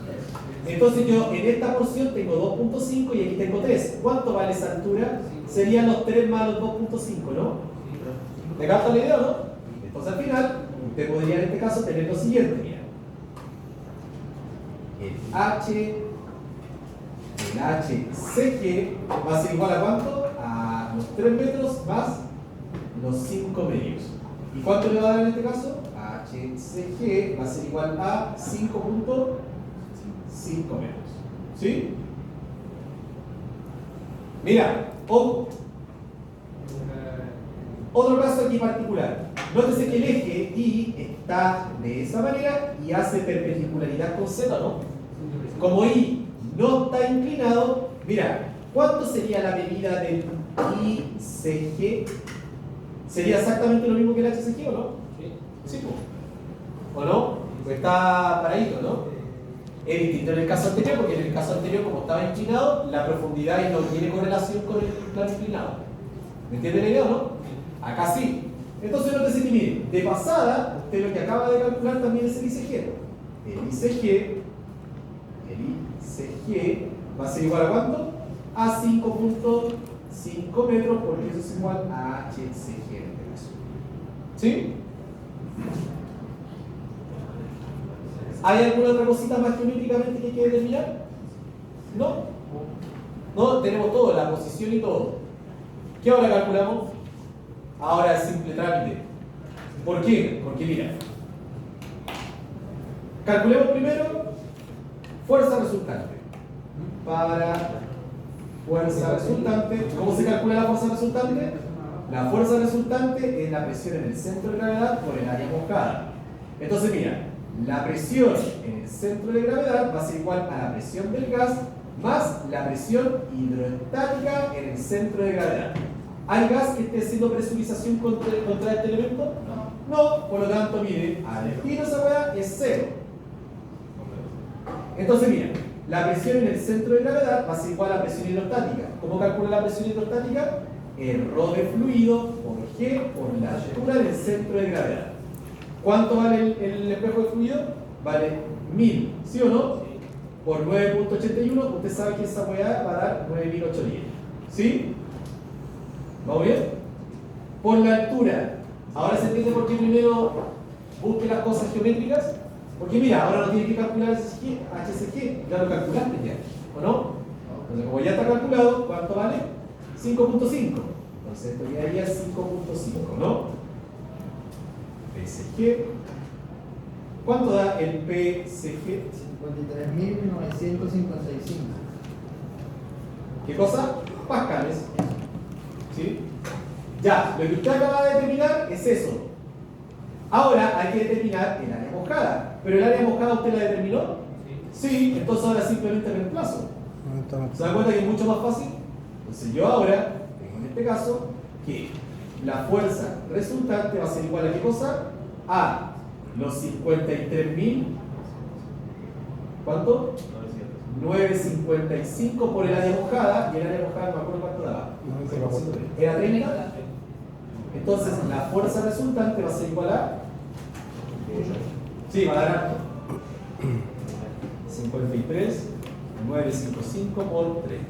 Entonces yo en esta porción tengo 2.5 y aquí tengo 3. ¿Cuánto vale esa altura? Serían los 3 más los 2.5, ¿no? ¿Me capta la idea, no? Entonces al final, usted podría en este caso tener lo siguiente, mira. El HCG va a ser igual a ¿cuánto? A los 3 metros más los 5 medios. ¿Y cuánto le va a dar en este caso? HCG va a ser igual a 5.5 metros. ¿Sí? Mira, ojo. Otro caso aquí particular. Nótese que el eje Y está de esa manera y hace perpendicularidad con Z, ¿no? Como Y no está inclinado, mira, ¿cuánto sería la medida del ICG? ¿Sería exactamente lo mismo que el HCG o no? Sí, ¿o no? Pues está paradito, ¿no? Es distinto en el caso anterior, porque en el caso anterior, como estaba inclinado, la profundidad no tiene correlación con el plano inclinado. ¿Me entiende la idea o no? Acá sí. Entonces, nótese que mire, de pasada, usted lo que acaba de calcular también es el ICG. El ICG va a ser igual a ¿cuánto? A 5.5 metros, porque eso es igual a HCG en este caso. ¿Sí? ¿Hay alguna otra cosita más geométricamente que hay que determinar? ¿No? No, tenemos todo, la posición y todo. ¿Qué ahora calculamos? Ahora es simple trámite. ¿Por qué? Porque mira, calculemos primero fuerza resultante. Para fuerza resultante, ¿cómo se calcula la fuerza resultante? La fuerza resultante es la presión en el centro de gravedad por el área mojada. Entonces mira, la presión en el centro de gravedad va a ser igual a la presión del gas más la presión hidroestática en el centro de gravedad. ¿Hay gas que esté haciendo presurización contra este elemento? No, por lo tanto, mire, al destino esa hueá es 0. Entonces, mira, la presión en el centro de gravedad va a ser igual a la presión hidrostática. ¿Cómo calcula la presión hidrostática? El ρ de fluido por G por la altura del centro de gravedad. ¿Cuánto vale el espejo de fluido? Vale 1000, ¿sí o no? Por 9.81, usted sabe que esa hueá va a dar 9.810. ¿Sí? ¿Vamos bien? Por la altura. Ahora se entiende por qué primero busque las cosas geométricas. Porque mira, ahora no tiene que calcular HCG, ya lo calculaste ya, ¿o no? Entonces, como ya está calculado, ¿cuánto vale? 5.5. Entonces esto quedaría 5.5, ¿no? PSG. ¿Cuánto da el PSG? 53.955. ¿Qué cosa? Pascales. ¿Sí? Ya, lo que usted acaba de determinar es eso. Ahora hay que determinar el área mojada. ¿Pero el área mojada usted la determinó? Sí, entonces ahora simplemente reemplazo. ¿Se da cuenta que es mucho más fácil? Entonces yo ahora tengo en este caso que la fuerza resultante va a ser igual a ¿qué cosa? A los 53.000. ¿Cuánto? 955 por el área mojada, y el área mojada no me acuerdo cuánto daba. ¿Era 30? Entonces la fuerza resultante va a ser igual a... Sí, va a dar 53.000 955 por 30.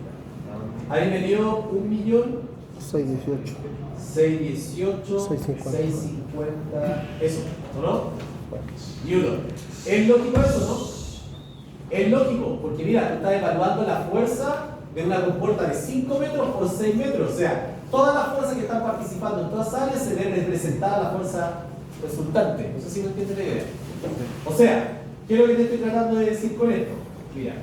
Ahí me dio 618. 1.618.618, 650. 650, eso, ¿o no? Newton. ¿Es lógico eso, no? Es lógico, porque mira, tú estás evaluando la fuerza de una compuerta de 5 metros por 6 metros. O sea, todas las fuerzas que están participando en todas áreas se ven representadas la fuerza resultante. No sé si me entiendes la idea. O sea, ¿qué es lo que te estoy tratando de decir con esto? Mira,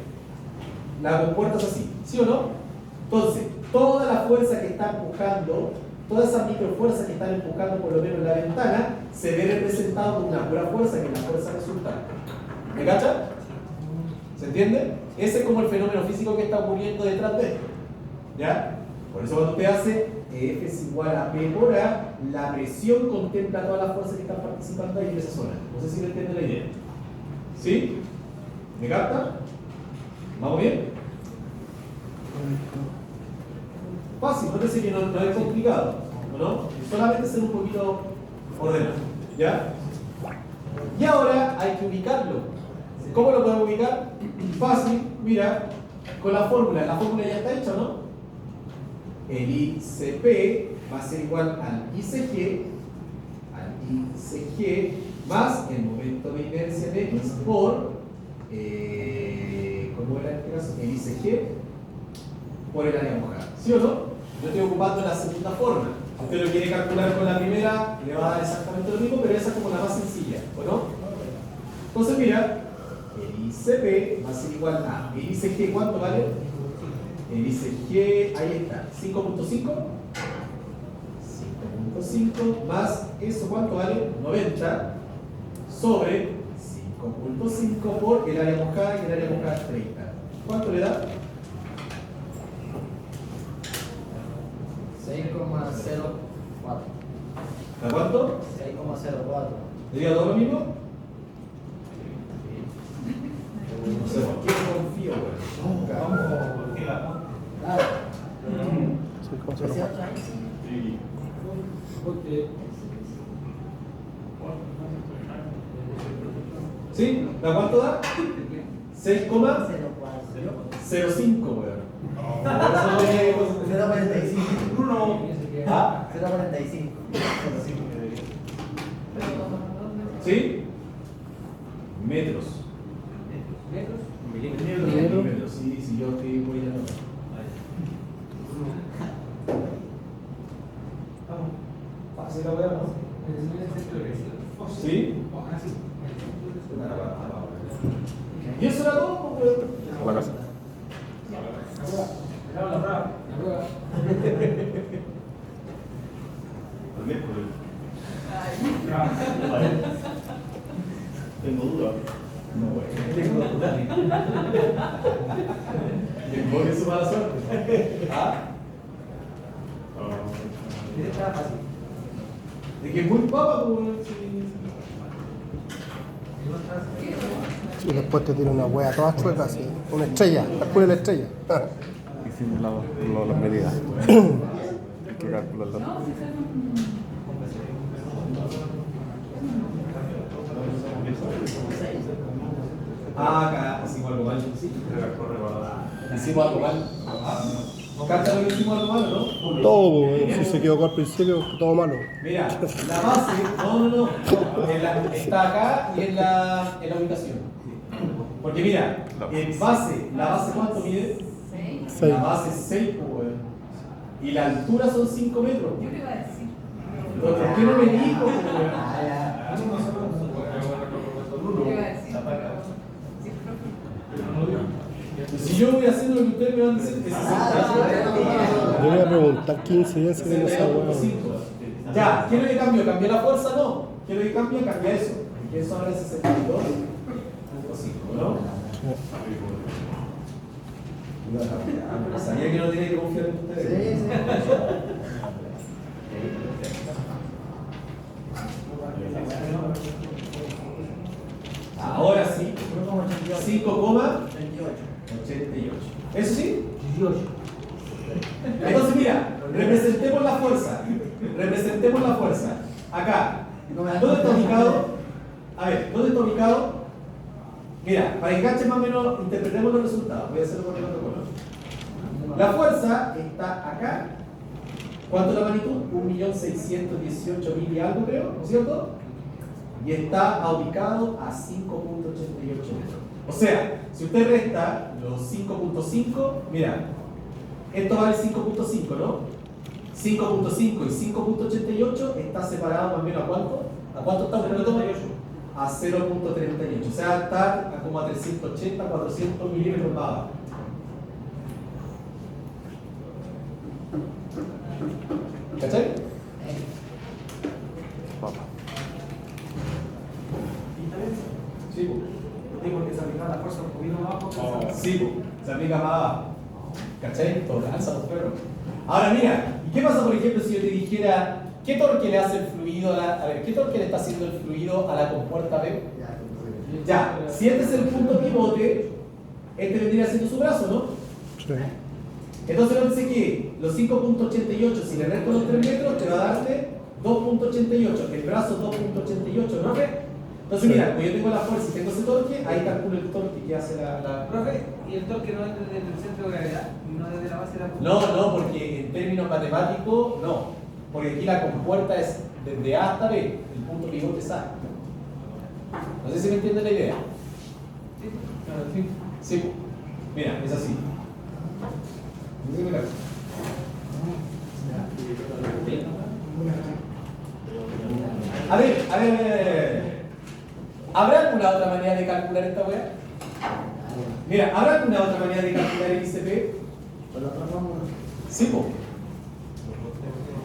la compuerta es así, ¿sí o no? Entonces, toda la fuerza que está empujando, todas esas microfuerzas que están empujando por lo menos la ventana, se ve representada con una pura fuerza, que es la fuerza resultante. ¿Me cacha? ¿Se entiende? Ese es como el fenómeno físico que está ocurriendo detrás de esto. ¿Ya? Por eso cuando usted hace F es igual a P por A, la presión contempla todas las fuerzas que están participando ahí en esa zona. No sé si me entiende la idea. ¿Sí? ¿Me capta? ¿Vamos bien? Fácil, no sé que no es complicado, ¿no? Solamente ser un poquito ordenado, ¿ya? Y ahora hay que ubicarlo. ¿Cómo lo podemos ubicar? Fácil, mira, con la fórmula ya está hecha, ¿no? El ICP va a ser igual al ICG más el momento de inercia de X por, ¿cómo era en este caso? El ICG por el área mojada, ¿sí o no? Yo estoy ocupando la segunda forma. Si usted lo quiere calcular con la primera, le va a dar exactamente lo mismo, pero esa es como la más sencilla, ¿o no? Entonces, mira, el ICP va a ser igual a el ICG, ¿cuánto vale? El ICG, ahí está, 5.5. 5.5 más eso, ¿cuánto vale? 90 sobre 5.5 por el área mojada, y el área mojada es 30. ¿Cuánto le da? 6,04. ¿A cuánto? 6,04. ¿Le digo todo lo mismo? No sé por qué no confío, güey. Claro. 6,04. ¿Sí? ¿A cuánto da? 6,05, weón. Eso es 0,45. ¿Ah? 0,45. ¿Sí? Metros. Milímetros, sí, sí, yo estoy muy lejos. Fácil la weá, ¿no? ¿Sí? ¿Y eso era todo? La casa. Tengo duda. No, güey. Tengo duda. Tengo que su mala suerte. ¿Ah? Está fácil. De que es muy papa, pues. Y después te tira una wea toda chueca así. Una estrella. Calcula la estrella. Hicimos las medidas. Hay que calcularlo. Ah, acá hicimos algo mal. Hicimos algo mal. ¿Cacha lo que hicimos algo malo, no? Todo, si se equivocó al principio, todo malo. Mira, la base, no. Está acá y en la ubicación. Porque mira, en base, ¿la base cuánto mide? 6. La base es 6, pues, weón. Y la altura son 5 metros. Yo le iba a decir. ¿Por qué no me dijo, weón? Yo le iba a decir. Sí, Si yo voy haciendo lo que ustedes me van a decir, que se Yo voy a preguntar qué incidencia tiene esa wea. Ya, ¿qué es lo que cambió? ¿Cambió la fuerza? No. ¿Qué es lo que cambia? Cambia eso. Que eso ahora es 62.5, ¿no? Sabía que no tenía que confiar en ustedes. Sí. Ahora sí, 5,88. 28. ¿Eso sí? Entonces mira, representemos la fuerza. Representemos la fuerza. Acá. ¿Dónde está ubicado? A ver, ¿dónde está ubicado? Mira, para que cachen más o menos, interpretemos los resultados. Voy a hacerlo con el otro color. La fuerza está acá. ¿Cuánto es la magnitud? 1.618.000 y algo, creo, ¿no es cierto? Y está ubicado a 5.88 metros. O sea, si usted resta los 5.5, mira, esto vale 5.5, ¿no? 5.5 y 5.88 está separado más o menos ¿a cuánto? ¿A cuánto está? A 0.38. O sea, está a como a 380, 400 milímetros más abajo. ¿Cachai? Papá. Sí, pues. Digo que se aplica la fuerza un poquito más abajo. Sí, pues, se aplica más abajo. ¿Cachai? Todo cansa los perros. Ahora mira, ¿y qué pasa por ejemplo si yo te dijera qué torque le hace el fluido a ver, qué torque le está haciendo el fluido a la compuerta B? Ya, si este es el punto pivote, este vendría siendo su brazo, ¿no? Sí. Entonces no sé que los 5.88, si le resto los 3 metros, te va a darte 2.88, el brazo 2.88, ¿no? Entonces mira, pues yo tengo la fuerza y tengo ese torque, ahí calculo el torque que hace la... Profe, ¿y el torque no es desde el centro de gravedad y no desde la base de la No, porque en términos matemáticos, no. Porque aquí la compuerta es desde A hasta B, el punto pivote es A. No sé si me entienden la idea. Sí. Mira, es así. A ver. ¿Habrá alguna otra manera de calcular esta weá? Mira, ¿habrá alguna otra manera de calcular el ICP? Sí, po.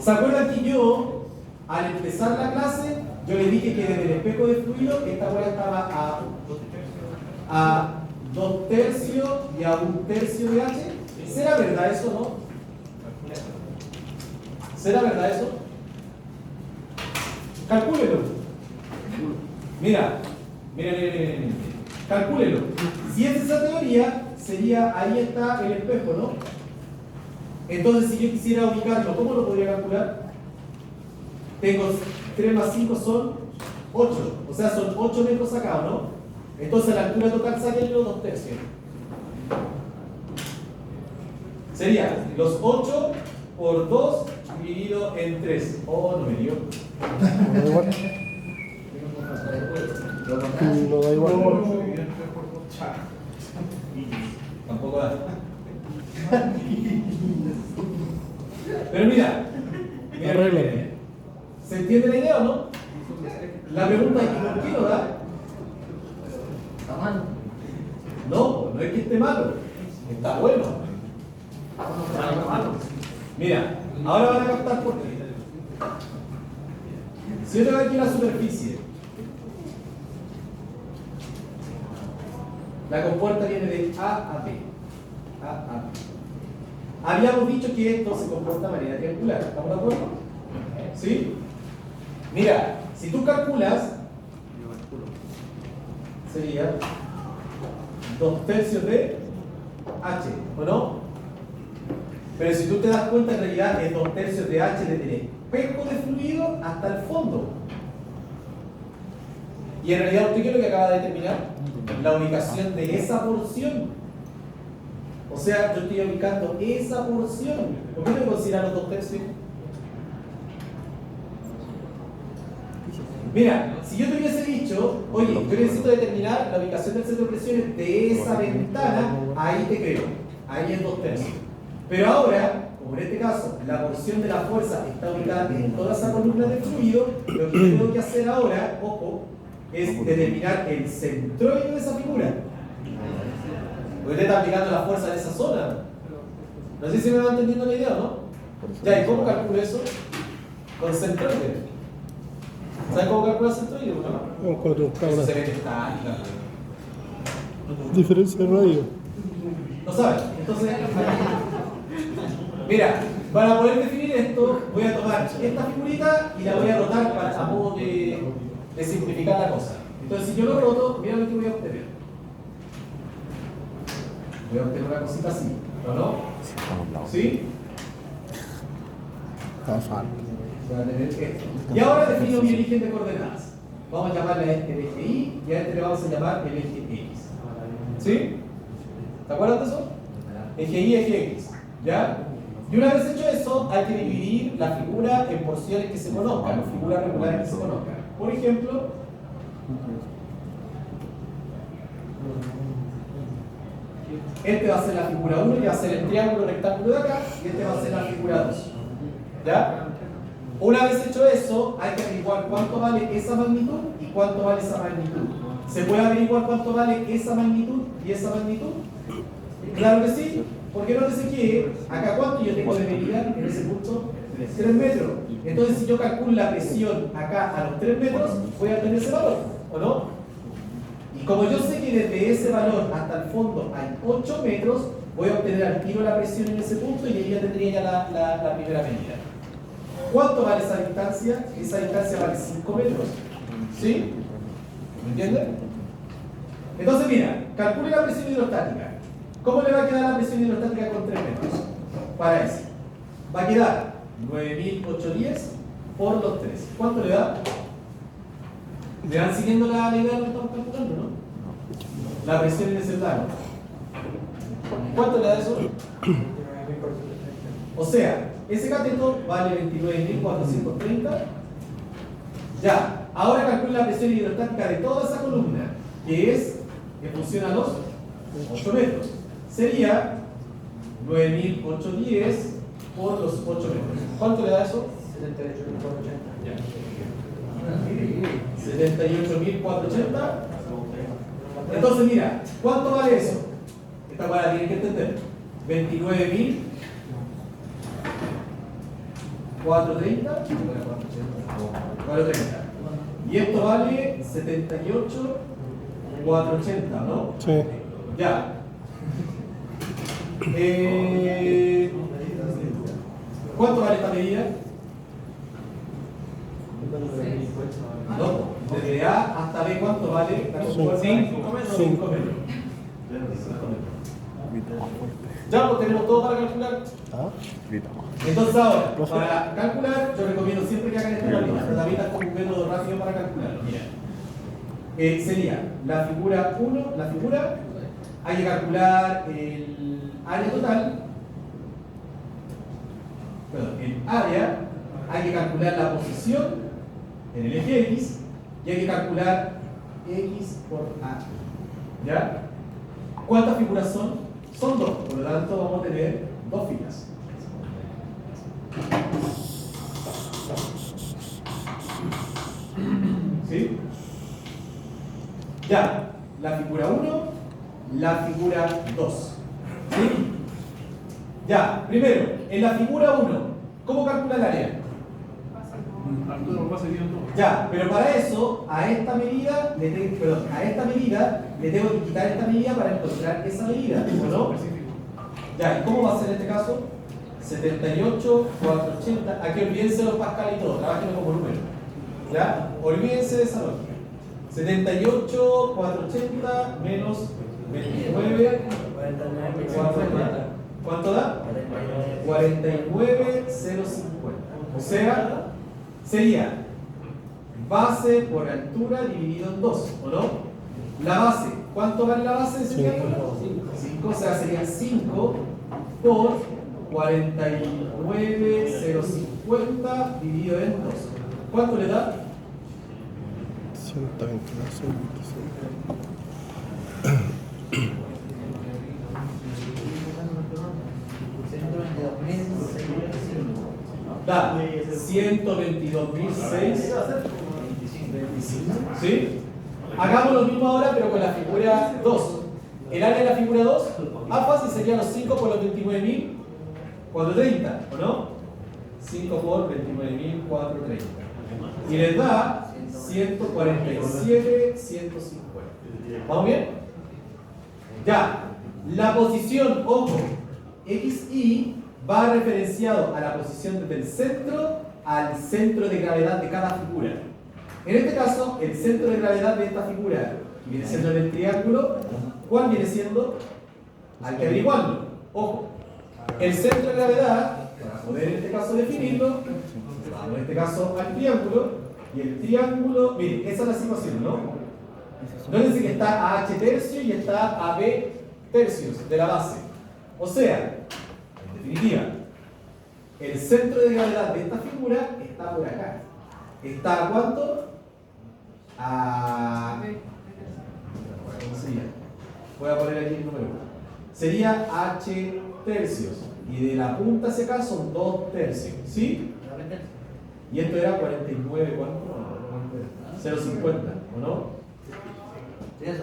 ¿Se acuerdan que yo, al empezar la clase, yo les dije que desde el espejo de fluido esta weá estaba a 2/3 y a 1/3 de H? ¿Será verdad eso o no? ¿Será verdad eso? Calcúlelo. Mira. Calcúlelo. Si es esa teoría, sería, ahí está el espejo, ¿no? Entonces, si yo quisiera ubicarlo, ¿cómo lo podría calcular? Tengo 3 más 5 son 8. O sea, son 8 metros sacados, ¿no? Entonces, la altura total, sáquenlo 2/3. Sería los 8 por 2 dividido en 3. Oh, no me dio. No da igual. No da igual. Tampoco da. Pero mira. Arréglalo. ¿Se entiende la idea o no? La pregunta es: ¿por qué no da? Está mal. No es que esté malo. Está bueno. Mira, ahora van a captar por qué. Si yo tengo aquí la superficie, la compuerta viene de A a B. Habíamos dicho que esto se comporta de manera triangular. ¿Estamos de acuerdo? ¿Sí? Mira, si tú calculas, sería 2/3 de H, ¿o no? Pero si tú te das cuenta, en realidad es 2/3 de H desde el espejo de fluido hasta el fondo. Y en realidad, ¿usted qué es lo que acaba de determinar? La ubicación de esa porción. O sea, yo estoy ubicando esa porción. ¿Por qué no considerar los 2/3? Mira, si yo te hubiese dicho, oye, yo necesito determinar la ubicación del centro de presiones de esa ventana, ahí te creo. Ahí es 2/3. Pero ahora, como en este caso, la porción de la fuerza está ubicada en toda esa columna de fluido, lo que yo tengo que hacer ahora, ojo, es determinar el centroide de esa figura. Porque usted está aplicando la fuerza en esa zona. No sé si me va entendiendo la idea o no. Ya, ¿y cómo calculo eso? Con centroide. ¿Sabes cómo calcula el centroide? ¿No? Un 4 Eso se ve que está alta. Diferencia de radio. ¿No sabes? Entonces, mira, para poder definir esto, voy a tomar esta figurita y la voy a rotar a modo de simplificar la cosa. Entonces, si yo lo roto, mira lo que voy a obtener. Voy a obtener una cosita así, ¿o no? ¿Sí? Está fácil. Voy a tener esto. Y ahora defino mi origen de coordenadas. Vamos a llamarle a este el eje Y y a este le vamos a llamar el eje X. ¿Sí? ¿Te acuerdas de eso? Eje Y, eje X. ¿Ya? Y una vez hecho eso, hay que dividir la figura en porciones que se conozcan, o figuras regulares que se conozcan. Por ejemplo, este va a ser la figura 1 y va a ser el triángulo rectángulo de acá, y este va a ser la figura 2. ¿Ya? Una vez hecho eso, hay que averiguar cuánto vale esa magnitud y cuánto vale esa magnitud. ¿Se puede averiguar cuánto vale esa magnitud y esa magnitud? Claro que sí, porque nótese que acá cuánto yo tengo de medida en ese punto, 3 metros. Entonces si yo calculo la presión acá a los 3 metros, voy a tener ese valor, ¿o no? Y como yo sé que desde ese valor hasta el fondo hay 8 metros, voy a obtener al tiro la presión en ese punto y ahí ya tendría ya la primera medida. ¿Cuánto vale esa distancia? Esa distancia vale 5 metros. ¿Sí? ¿Me entienden? Entonces mira, calcule la presión hidrostática. ¿Cómo le va a quedar la presión hidrostática con 3 metros? Para eso. Va a quedar 9.810 por los 3. ¿Cuánto le da? ¿Me van siguiendo la idea de lo que estamos calculando, no? La presión en ese plano. ¿Cuánto le da eso? O sea, ese cateto vale 29.430. Ya, ahora calcula la presión hidrostática de toda esa columna, que es, que funciona a los 8 metros. Sería 9.810 por los 8 metros. ¿Cuánto le da eso? 78.480. Entonces mira, ¿cuánto vale eso? Esta palabra tienen que entender. 29.430. Y esto vale 78.480, ¿no? Sí. Ya. ¿Cuánto vale esta medida? No, desde A hasta B, ¿cuánto vale? 5 metros. 5 metros. Ya, pues tenemos todo para calcular. ¿Ah? Entonces ahora, para calcular, yo recomiendo siempre que hagan esta tablita. Esta tablita es como un método rápido para calcularlo. Mira. Sería la figura 1, la figura, hay que calcular el área total. Perdón, el área, hay que calcular la posición en el eje X y hay que calcular X por A. ¿Ya? ¿Cuántas figuras son? Son 2, por lo tanto vamos a tener 2 filas. ¿Sí? Ya, la figura 1, la figura 2. ¿Sí? Ya, primero, en la figura 1, ¿cómo calcula el área? Ya, pero para eso, a esta medida le tengo que quitar esta medida para encontrar esa medida, ¿o no? Ya, ¿y cómo va a ser en este caso? 78.480. Aquí olvídense los pascal y todo, trabajen como número. ¿Ya? Olvídense de esa lógica. 78.480 menos 29.480. ¿Cuánto da? 49.050. O sea, sería base por altura dividido en 2, ¿o no? La base, ¿cuánto vale la base de ese triángulo? 5, o sea, sería 5 por 49.050 dividido en 2. ¿Cuánto le da? 122.25. Da 122.625. ¿Sí? Hagamos lo mismo ahora, pero con la figura 2. El área de la figura 2, fácil sería los 5 por los 29.430, ¿o no? 5 por 29.430. Y les da 147.150. ¿Vamos bien? Ya. La posición, ojo, XY va referenciado a la posición desde el centro al centro de gravedad de cada figura. En este caso, el centro de gravedad de esta figura, que viene siendo en el triángulo, ¿cuál viene siendo? Hay que averiguarlo. Ojo, el centro de gravedad, para poder en este caso definirlo, vamos en este caso al triángulo, y el triángulo, miren, esa es la situación, ¿no? Nótense que está a H tercios y está a B tercios de la base. O sea, en definitiva, el centro de gravedad de esta figura está por acá. ¿Está a cuánto? A... ¿Cómo sería? Voy a poner aquí el número. Sería H tercios. Y de la punta hacia acá son 2 tercios. ¿Sí? Y esto era 49, ¿cuánto? 0,50, ¿o no? Sí, eso.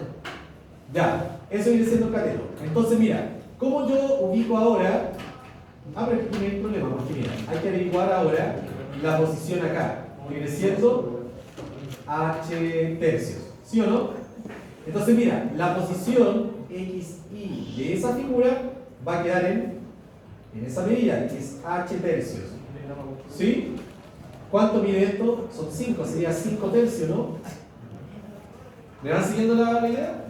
Ya, eso viene siendo el cateto. Entonces, mira, ¿cómo yo ubico ahora? Pero aquí no hay problema, porque mira, hay que averiguar ahora la posición acá, que viene siendo H tercios, ¿sí o no? Entonces, mira, la posición XY de esa figura va a quedar en esa medida, que es H tercios, ¿sí? ¿Cuánto mide esto? Son 5, sería 5 tercios, ¿no? ¿Me van siguiendo la idea?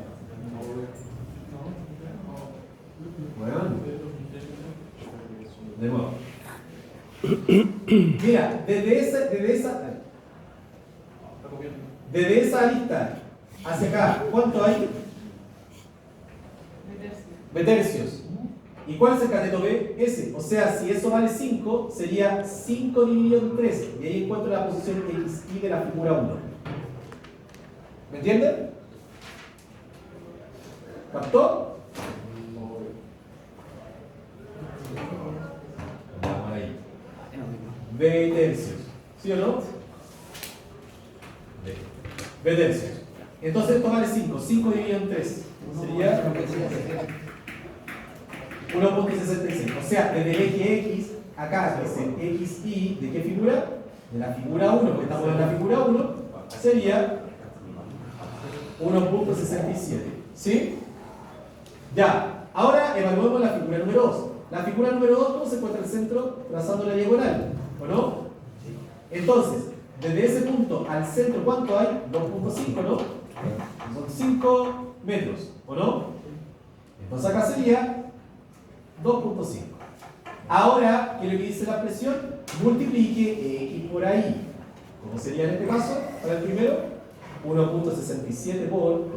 Bueno. De nuevo. Mira, desde esa arista hacia acá, ¿cuánto hay? B tercios. ¿Y cuál es el cateto B? Ese. O sea, si eso vale 5, sería 5 dividido en 3. Y ahí encuentro la posición XY de la figura 1. ¿Me entienden? ¿Captó? Vamos ahí. B tercios. ¿Sí o no? B tercios. Entonces esto vale 5. 5 dividido en 3. Sería 1.65. O sea, desde el eje X, acá, que es el XY, ¿de qué figura? De la figura 1, porque estamos en la figura 1, sería 1.67. ¿Sí? Ya. Ahora evaluemos la figura número 2. La figura número 2, ¿cómo se encuentra el centro? Trazando la diagonal, ¿o no? Entonces, desde ese punto al centro, ¿cuánto hay? 2.5, ¿no? Son 5 metros, ¿o no? Entonces acá sería 2.5. Ahora, ¿qué es lo que dice la presión? Multiplique X por ahí. ¿Cómo sería en este caso? Para el primero, 1.67 por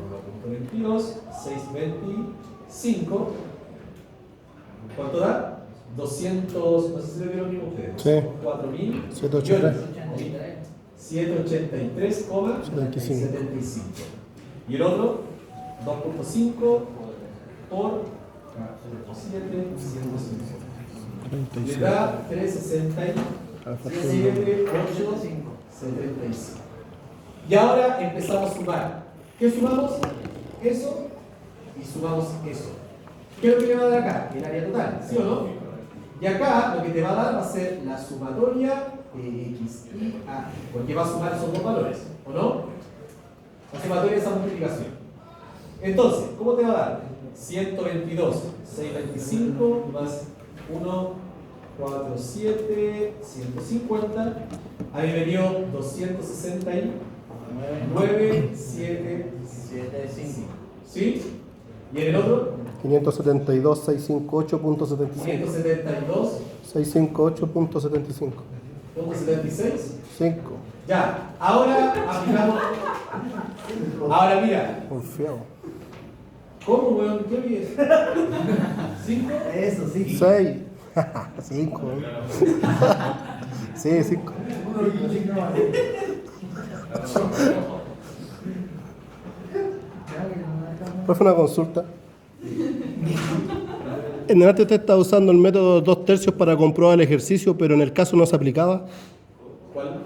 1.22, 625. ¿Cuánto da? 200, no sé si lo vieron mismo ustedes. Sí. 783,75. Y el otro, 2.5 por 7, 105. Le da 367, 875. Y ahora empezamos a sumar. ¿Qué sumamos? Eso y sumamos eso. ¿Qué es lo que le va a dar acá? El área total, ¿sí o no? Y acá lo que te va a dar va a ser la sumatoria de X y A, porque va a sumar esos dos valores, ¿o no? La sumatoria de esa multiplicación. Entonces, ¿cómo te va a dar? 122, 625 más 1, 4, 7, 150. A mí me dio 269, 7, 5. ¿Sí? ¿Y en el otro? 572, 658.75. 572. 658.75. ¿.76? 5. Ya, ahora aplicamos. Ahora mira, Porfiado. ¿cómo, weón? ¿Qué olvides? ¿5? Eso, sí. 6. 5. Sí, 5. Pues fue una consulta. En delante usted está usando el método 2 tercios para comprobar el ejercicio, pero en el caso no se aplicaba. ¿Cuál?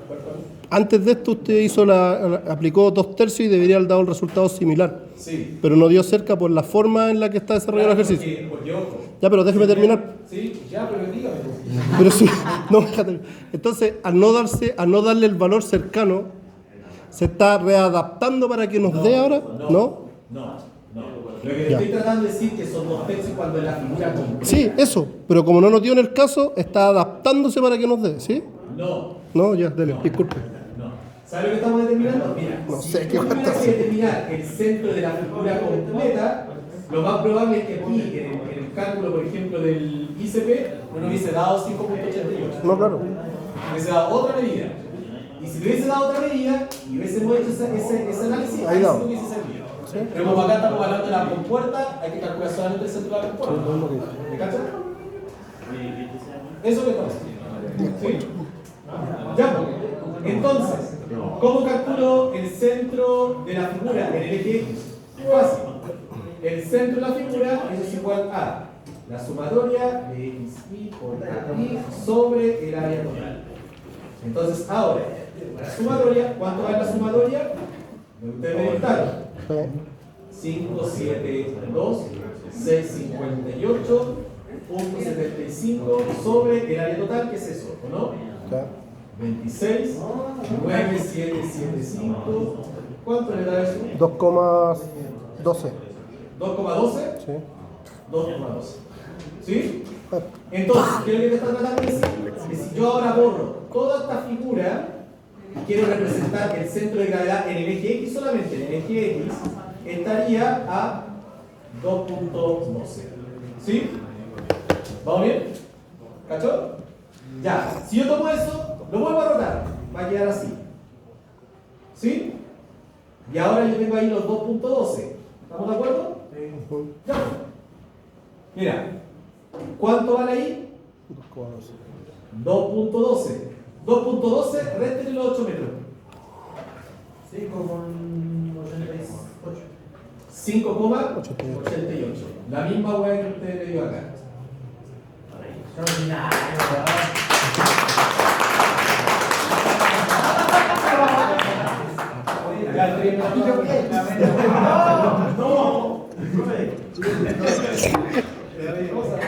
Antes de esto usted aplicó 2 tercios y debería haber dado el resultado similar. Sí. Pero no dio cerca por la forma en la que está desarrollado el ejercicio. Porque ojo. Ya, pero déjeme terminar. Sí, ya, pero dígame. Pero sí, no, déjate. Entonces, al no darle el valor cercano, ¿se está readaptando para que nos dé ahora? ¿No? No. Lo que le estoy tratando de decir es que son 2 tercios cuando en la figura completa. Sí, eso. Pero como no nos dio en el caso, está adaptándose para que nos dé, ¿sí? No. No, ya, dele, disculpe. No. ¿Sabes lo que estamos determinando? Mira, No si sé qué tú va a tuvieras estar que determinar el centro de la figura completa, lo más probable es que aquí, en el cálculo, por ejemplo, del ICP, no nos hubiese dado 5.88. No, claro. Hubiese dado otra medida. Y si te hubiese dado otra medida y hubiésemos hecho ese análisis, ahí sí no hubiese servido. Pero como acá estamos hablando de la compuerta, hay que calcular solamente el centro de la compuerta. ¿Me cachas? Eso es lo que estamos haciendo. ¿Sí? Ya, pues. Entonces, ¿cómo calculo el centro de la figura en el eje X? Fácil. El centro de la figura es igual a la sumatoria de xy por y sobre el área total. Entonces, ahora, la sumatoria, ¿cuánto va en la sumatoria? Ustedes me dictaron. 572, 658.75 sobre el área total, ¿qué es eso? ¿O no? 26, 9775. ¿Cuánto le da eso? 2,12. 2,12. Sí. 2,12. ¿Sí? Entonces, ¿qué es lo que te está tratando de decir? Que si yo ahora borro toda esta figura y quiero representar el centro de gravedad en el eje X solamente, en el eje X, estaría a 2,12. ¿Sí? ¿Vamos bien? ¿Cachó? Ya, si yo tomo eso, lo vuelvo a rotar, va a quedar así. ¿Sí? Y ahora yo tengo ahí los 2,12. ¿Estamos de acuerdo? Ya. Mira, ¿cuánto vale ahí? 2,12. 2,12, réstenle los 8 metros. 5,88. La misma hueá que usted le dio acá. Ya, el